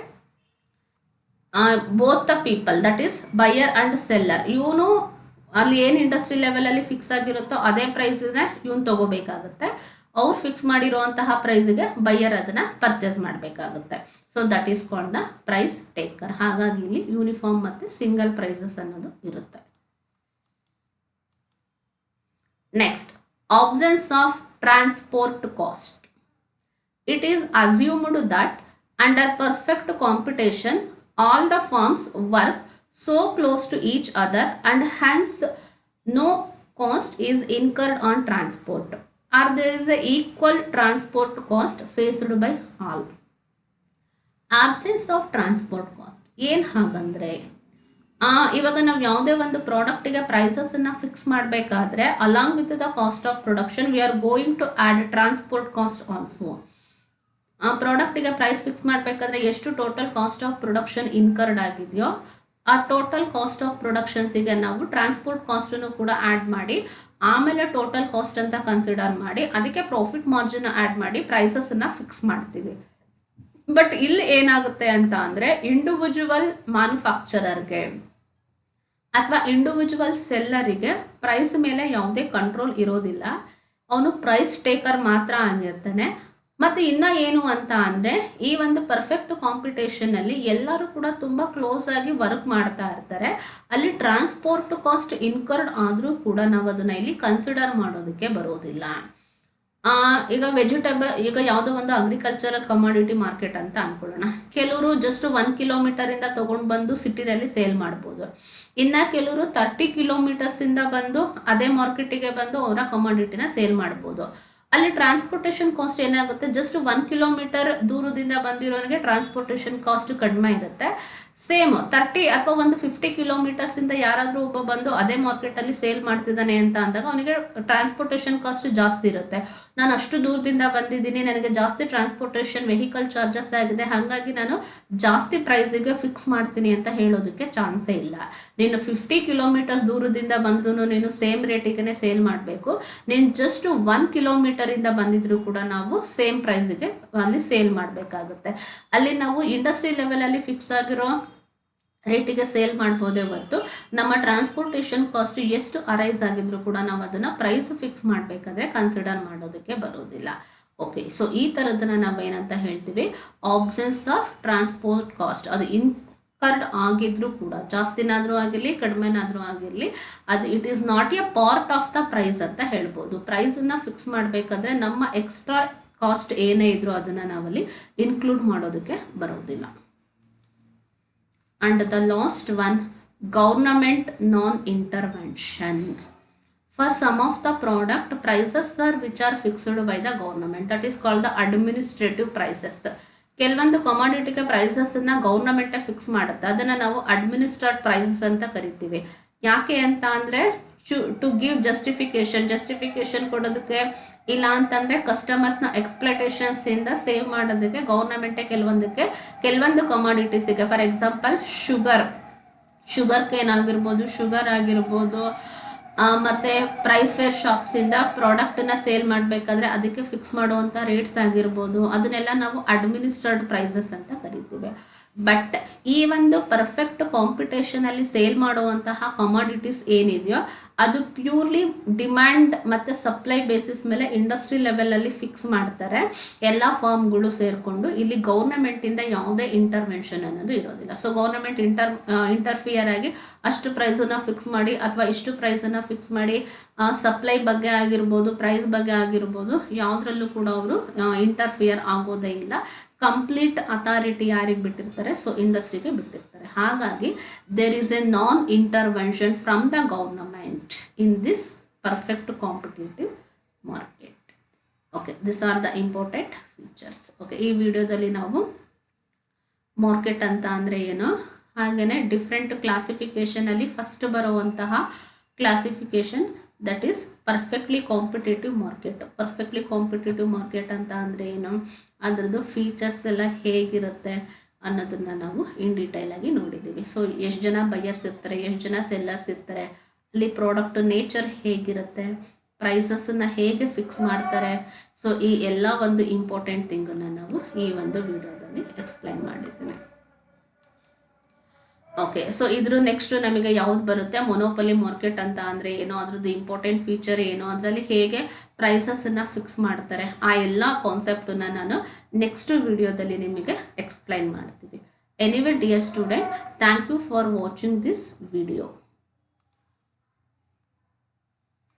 both the people, that is buyer and seller. ಇವನು ಅಲ್ಲಿ ಏನು ಇಂಡಸ್ಟ್ರಿ ಲೆವೆಲಲ್ಲಿ ಫಿಕ್ಸ್ ಆಗಿರುತ್ತೋ ಅದೇ ಪ್ರೈಸನ್ನ ಇವನು ತಗೋಬೇಕಾಗುತ್ತೆ. ಅವ್ರು ಫಿಕ್ಸ್ ಮಾಡಿರುವಂತಹ ಪ್ರೈಸ್ಗೆ ಬೈಯರ್ ಅದನ್ನು ಪರ್ಚೇಸ್ ಮಾಡಬೇಕಾಗುತ್ತೆ. So that is called the price taker. ಹಾಗಾಗಿ ಇಲ್ಲಿ ಯೂನಿಫಾರ್ಮ್ ಮತ್ತು ಸಿಂಗಲ್ ಪ್ರೈಸಸ್ ಅನ್ನೋದು ಇರುತ್ತೆ. Next, absence of transport cost. It is assumed that under perfect competition all the firms work so close to each other and hence no cost is incurred on transport, or there is a equal transport cost faced by all. Absence of transport cost ಏನು ಹಾಗಂದರೆ, ಇವಾಗ ನಾವು ಯಾವುದೇ ಒಂದು ಪ್ರಾಡಕ್ಟಿಗೆ ಪ್ರೈಸಸ್ಸನ್ನು ಫಿಕ್ಸ್ ಮಾಡಬೇಕಾದ್ರೆ along with the cost of production we are going to add transport cost also. ಆ ಪ್ರಾಡಕ್ಟಿಗೆ ಪ್ರೈಸ್ ಫಿಕ್ಸ್ ಮಾಡಬೇಕಾದ್ರೆ ಎಷ್ಟು total cost of production incurred ಆಗಿದೆಯೋ ಆ ಟೋಟಲ್ ಕಾಸ್ಟ್ ಆಫ್ ಪ್ರೊಡಕ್ಷನ್ಸಿಗೆ ನಾವು ಟ್ರಾನ್ಸ್ಪೋರ್ಟ್ ಕಾಸ್ಟನ್ನು ಕೂಡ ಆ್ಯಡ್ ಮಾಡಿ ಆಮೇಲೆ ಟೋಟಲ್ ಕಾಸ್ಟ್ ಅಂತ ಕನ್ಸಿಡರ್ ಮಾಡಿ ಅದಕ್ಕೆ ಪ್ರಾಫಿಟ್ ಮಾರ್ಜಿನ್ ಆ್ಯಡ್ ಮಾಡಿ ಪ್ರೈಸಸ್ಸನ್ನು ಫಿಕ್ಸ್ ಮಾಡ್ತೀವಿ. ಬಟ್ ಇಲ್ಲಿ ಏನಾಗುತ್ತೆ ಅಂತ ಅಂದರೆ ಇಂಡಿವಿಜುವಲ್ ಮ್ಯಾನುಫ್ಯಾಕ್ಚರರ್ಗೆ ಅಥವಾ ಇಂಡಿವಿಜುವಲ್ ಸೆಲ್ಲರಿಗೆ ಪ್ರೈಸ್ ಮೇಲೆ ಯಾವುದೇ ಕಂಟ್ರೋಲ್ ಇರೋದಿಲ್ಲ. ಅವನು ಪ್ರೈಸ್ ಟೇಕರ್ ಮಾತ್ರ ಆಗಿರ್ತಾನೆ. ಮತ್ತು ಇನ್ನು ಏನು ಅಂತ ಅಂದರೆ ಈ ಒಂದು ಪರ್ಫೆಕ್ಟ್ ಕಾಂಪಿಟೇಷನಲ್ಲಿ ಎಲ್ಲರೂ ಕೂಡ ತುಂಬ ಕ್ಲೋಸ್ ಆಗಿ ವರ್ಕ್ ಮಾಡ್ತಾ ಇರ್ತಾರೆ. ಅಲ್ಲಿ ಟ್ರಾನ್ಸ್ಪೋರ್ಟ್ ಕಾಸ್ಟ್ ಇನ್ಕರ್ಡ್ ಆದರೂ ಕೂಡ ನಾವು ಅದನ್ನು ಇಲ್ಲಿ ಕನ್ಸಿಡರ್ ಮಾಡೋದಕ್ಕೆ ಬರೋದಿಲ್ಲ. ಈಗ ಈಗ ಯಾವುದೋ ಒಂದು ಅಗ್ರಿಕಲ್ಚರಲ್ ಕಮಾಡಿಟಿ ಮಾರ್ಕೆಟ್ ಅಂತ ಅಂದ್ಕೊಳ್ಳೋಣ. ಕೆಲವರು ಜಸ್ಟ್ 1 ಕಿಲೋಮೀಟರಿಂದ ತೊಗೊಂಡು ಬಂದು ಸಿಟಿನಲ್ಲಿ ಸೇಲ್ ಮಾಡ್ಬೋದು. ಇನ್ನು ಕೆಲವರು 30 ಕಿಲೋಮೀಟರ್ಸಿಂದ ಬಂದು ಅದೇ ಮಾರ್ಕೆಟಿಗೆ ಬಂದು ಅವರ ಕಮಾಡಿಟಿನ ಸೇಲ್ ಮಾಡ್ಬೋದು. ಅಲ್ಲಿ ಟ್ರಾನ್ಸ್ಪೋರ್ಟೇಷನ್ ಕಾಸ್ಟ್ ಏನಾಗುತ್ತೆ, ಜಸ್ಟ್ 1 ಕಿಲೋಮೀಟರ್ ದೂರದಿಂದ ಬಂದಿರೋನಿಗೆ ಟ್ರಾನ್ಸ್ಪೋರ್ಟೇಷನ್ ಕಾಸ್ಟ್ ಕಡಿಮೆ ಇರುತ್ತೆ. ಸೇಮ್ 30 ಅಥವಾ ಒಂದು 50 ಕಿಲೋಮೀಟರ್ಸಿಂದ ಯಾರಾದರೂ ಒಬ್ಬ ಬಂದು ಅದೇ ಮಾರ್ಕೆಟಲ್ಲಿ ಸೇಲ್ ಮಾಡ್ತಿದ್ದಾನೆ ಅಂತ ಅಂದಾಗ ಅವನಿಗೆ ಟ್ರಾನ್ಸ್ಪೋರ್ಟೇಷನ್ ಕಾಸ್ಟ್ ಜಾಸ್ತಿ ಇರುತ್ತೆ. ನಾನು ಅಷ್ಟು ದೂರದಿಂದ ಬಂದಿದ್ದೀನಿ, ನನಗೆ ಜಾಸ್ತಿ ಟ್ರಾನ್ಸ್ಪೋರ್ಟೇಷನ್ ವೆಹಿಕಲ್ ಚಾರ್ಜಸ್ ಆಗಿದೆ, ಹಾಗಾಗಿ ನಾನು ಜಾಸ್ತಿ ಪ್ರೈಸಿಗೆ ಫಿಕ್ಸ್ ಮಾಡ್ತೀನಿ ಅಂತ ಹೇಳೋದಕ್ಕೆ ಚಾನ್ಸೇ ಇಲ್ಲ. ನೀನು 50 ಕಿಲೋಮೀಟರ್ ದೂರದಿಂದ ಬಂದ್ರೂ ನೀನು ಸೇಮ್ ರೇಟಿಗೆ ಸೇಲ್ ಮಾಡಬೇಕು. ನೀನು ಜಸ್ಟ್ 1 ಕಿಲೋಮೀಟರಿಂದ ಬಂದಿದ್ರು ಕೂಡ ನಾವು ಸೇಮ್ ಪ್ರೈಸಿಗೆ ಅಲ್ಲಿ ಸೇಲ್ ಮಾಡಬೇಕಾಗುತ್ತೆ. ಅಲ್ಲಿ ನಾವು ಇಂಡಸ್ಟ್ರಿ ಲೆವೆಲಲ್ಲಿ ಫಿಕ್ಸ್ ಆಗಿರೋ ರೇಟಿಗೆ ಸೇಲ್ ಮಾಡ್ಬೋದೇ ಹೊರತು ನಮ್ಮ ಟ್ರಾನ್ಸ್ಪೋರ್ಟೇಷನ್ ಕಾಸ್ಟ್ ಎಷ್ಟು ಅರೈಸ್ ಆಗಿದ್ರು ಕೂಡ ನಾವು ಅದನ್ನು ಪ್ರೈಸ್ ಫಿಕ್ಸ್ ಮಾಡಬೇಕಾದ್ರೆ ಕನ್ಸಿಡರ್ ಮಾಡೋದಕ್ಕೆ ಬರೋದಿಲ್ಲ. ಓಕೆ, ಸೊ ಈ ಥರದನ್ನ ನಾವೇನಂತ ಹೇಳ್ತೀವಿ, ಆಬ್ಸೆನ್ಸ್ ಆಫ್ ಟ್ರಾನ್ಸ್ಪೋರ್ಟ್ ಕಾಸ್ಟ್. ಅದು ಇನ್ಕರ್ಡ್ ಆಗಿದ್ರು ಕೂಡ, ಜಾಸ್ತಿನಾದರೂ ಆಗಿರಲಿ ಕಡಿಮೆನಾದರೂ ಆಗಿರಲಿ, ಅದು it is not a part of the price ಅಂತ ಹೇಳ್ಬೋದು. ಪ್ರೈಸನ್ನು ಫಿಕ್ಸ್ ಮಾಡಬೇಕಾದ್ರೆ ನಮ್ಮ ಎಕ್ಸ್ಟ್ರಾ ಕಾಸ್ಟ್ ಏನೇ ಇದ್ರೂ ಅದನ್ನು ನಾವಲ್ಲಿ ಇನ್ಕ್ಲೂಡ್ ಮಾಡೋದಕ್ಕೆ ಬರೋದಿಲ್ಲ. And the last one, government non-intervention. For some of the product, prices are which are fixed by the government, that is called the administrative prices. ಕೆಲವೊಂದು ಕಮಾಡಿಟಿಗೆ ಪ್ರೈಸಸ್ಸನ್ನು ಗೌರ್ನಮೆಂಟೇ ಫಿಕ್ಸ್ ಮಾಡುತ್ತೆ, ಅದನ್ನು ನಾವು ಅಡ್ಮಿನಿಸ್ಟ್ರೇಟ್ ಪ್ರೈಸಸ್ ಅಂತ ಕರಿತೀವಿ. ಯಾಕೆ ಅಂತ ಅಂದರೆ ಟು ಗಿವ್ ಜಸ್ಟಿಫಿಕೇಶನ್ ಕೊಡೋದಕ್ಕೆ, ಇಲ್ಲ ಅಂತಂದರೆ ಕಸ್ಟಮರ್ಸ್ನ ಎಕ್ಸ್ಪ್ಲೈಟೇಷನ್ಸಿಂದ ಸೇವ್ ಮಾಡೋದಕ್ಕೆ ಗೌರ್ನಮೆಂಟೇ ಕೆಲವೊಂದು ಕಮಾಡಿಟೀಸಿಗೆ, ಫಾರ್ ಎಕ್ಸಾಂಪಲ್ ಶುಗರ್ ಕೇನ್ ಆಗಿರ್ಬೋದು, ಶುಗರ್ ಆಗಿರ್ಬೋದು, ಮತ್ತು ಪ್ರೈಸ್ ಫೇರ್ ಶಾಪ್ಸಿಂದ ಪ್ರಾಡಕ್ಟನ್ನ ಸೇಲ್ ಮಾಡಬೇಕಾದ್ರೆ ಅದಕ್ಕೆ ಫಿಕ್ಸ್ ಮಾಡುವಂಥ ರೇಟ್ಸ್ ಆಗಿರ್ಬೋದು, ಅದನ್ನೆಲ್ಲ ನಾವು ಅಡ್ಮಿನಿಸ್ಟ್ರೇಡ್ ಪ್ರೈಸಸ್ ಅಂತ ಕರಿತೀವಿ. ಬಟ್ ಈ ಒಂದು ಪರ್ಫೆಕ್ಟ್ ಕಾಂಪಿಟೇಷನಲ್ಲಿ ಸೇಲ್ ಮಾಡುವಂತಹ ಕಮಾಡಿಟೀಸ್ ಏನಿದೆಯೋ ಅದು ಪ್ಯೂರ್ಲಿ ಡಿಮ್ಯಾಂಡ್ ಮತ್ತು ಸಪ್ಲೈ ಬೇಸಿಸ್ ಮೇಲೆ ಇಂಡಸ್ಟ್ರಿ ಲೆವೆಲಲ್ಲಿ ಫಿಕ್ಸ್ ಮಾಡ್ತಾರೆ ಎಲ್ಲ ಫರ್ಮ್ಗಳು ಸೇರಿಕೊಂಡು. ಇಲ್ಲಿ ಗೌರ್ನಮೆಂಟಿಂದ ಯಾವುದೇ ಇಂಟರ್ವೆನ್ಷನ್ ಅನ್ನೋದು ಇರೋದಿಲ್ಲ. ಸೊ ಗೌರ್ನಮೆಂಟ್ ಇಂಟರ್ಫಿಯರ್ ಆಗಿ ಅಷ್ಟು ಪ್ರೈಸನ್ನು ಫಿಕ್ಸ್ ಮಾಡಿ ಅಥವಾ ಇಷ್ಟು ಪ್ರೈಸನ್ನು ಫಿಕ್ಸ್ ಮಾಡಿ ಸಪ್ಲೈ ಬಗ್ಗೆ ಆಗಿರ್ಬೋದು, ಪ್ರೈಸ್ ಬಗ್ಗೆ ಆಗಿರ್ಬೋದು, ಯಾವುದ್ರಲ್ಲೂ ಕೂಡ ಅವರು ಇಂಟರ್ಫಿಯರ್ ಆಗೋದೇ ಇಲ್ಲ. ಕಂಪ್ಲೀಟ್ ಅಥಾರಿಟಿ ಯಾರಿಗೆ ಬಿಟ್ಟಿರ್ತಾರೆ, ಸೊ ಇಂಡಸ್ಟ್ರಿಗೆ ಬಿಟ್ಟಿರ್ತಾರೆ. ಹಾಗಾಗಿ there is a non intervention from the government in this perfect competitive market. Okay, this are the important features. Okay, ಈ ವಿಡಿಯೋದಲ್ಲಿ ನಾವು ಮಾರ್ಕೆಟ್ ಅಂತ ಅಂದರೆ ಏನು, ಹಾಗೆಯೇ ಡಿಫ್ರೆಂಟ್ ಕ್ಲಾಸಿಫಿಕೇಷನಲ್ಲಿ ಫಸ್ಟ್ ಬರುವಂತಹ classification that is perfectly competitive market. Perfectly competitive market ಅಂತ ಅಂದರೆ ಏನು, ಅದರದ್ದು ಫೀಚರ್ಸ್ ಎಲ್ಲ ಹೇಗಿರುತ್ತೆ ಅನ್ನೋದನ್ನು ನಾವು ಇನ್ ಡೀಟೇಲ್ ಆಗಿ ನೋಡಿದ್ದೀವಿ. ಸೊ ಎಷ್ಟು ಜನ ಬಯರ್ಸ್ ಇರ್ತಾರೆ, ಎಷ್ಟು ಜನ ಸೆಲ್ಲರ್ಸ್ ಇರ್ತಾರೆ, ಅಲ್ಲಿ ಪ್ರಾಡಕ್ಟ್ ನೇಚರ್ ಹೇಗಿರುತ್ತೆ, ಪ್ರೈಸಸ್ಸನ್ನು ಹೇಗೆ ಫಿಕ್ಸ್ ಮಾಡ್ತಾರೆ, ಸೊ ಈ ಎಲ್ಲ ಒಂದು ಇಂಪಾರ್ಟೆಂಟ್ ಥಿಂಗನ್ನು ನಾವು ಈ ಒಂದು ವಿಡಿಯೋದಲ್ಲಿ ಎಕ್ಸ್ಪ್ಲೈನ್ ಮಾಡಿದ್ದೇನೆ. ಓಕೆ, ಸೊ ಇದ್ರ ನೆಕ್ಸ್ಟ್ ನಮಗೆ ಯಾವ್ದು ಬರುತ್ತೆ, ಮೊನೋಪಲಿ ಮಾರ್ಕೆಟ್ ಅಂತ ಅಂದರೆ ಏನೋ, ಅದ್ರದ್ದು ಇಂಪಾರ್ಟೆಂಟ್ ಫೀಚರ್ ಏನೋ, ಅದರಲ್ಲಿ ಹೇಗೆ ಪ್ರೈಸಸ್ಸನ್ನು ಫಿಕ್ಸ್ ಮಾಡ್ತಾರೆ, ಆ ಎಲ್ಲ ಕಾನ್ಸೆಪ್ಟನ್ನು ನಾನು ನೆಕ್ಸ್ಟ್ ವಿಡಿಯೋದಲ್ಲಿ ನಿಮಗೆ ಎಕ್ಸ್ಪ್ಲೈನ್ ಮಾಡ್ತೀವಿ. Anyway dear student, thank you for watching this video.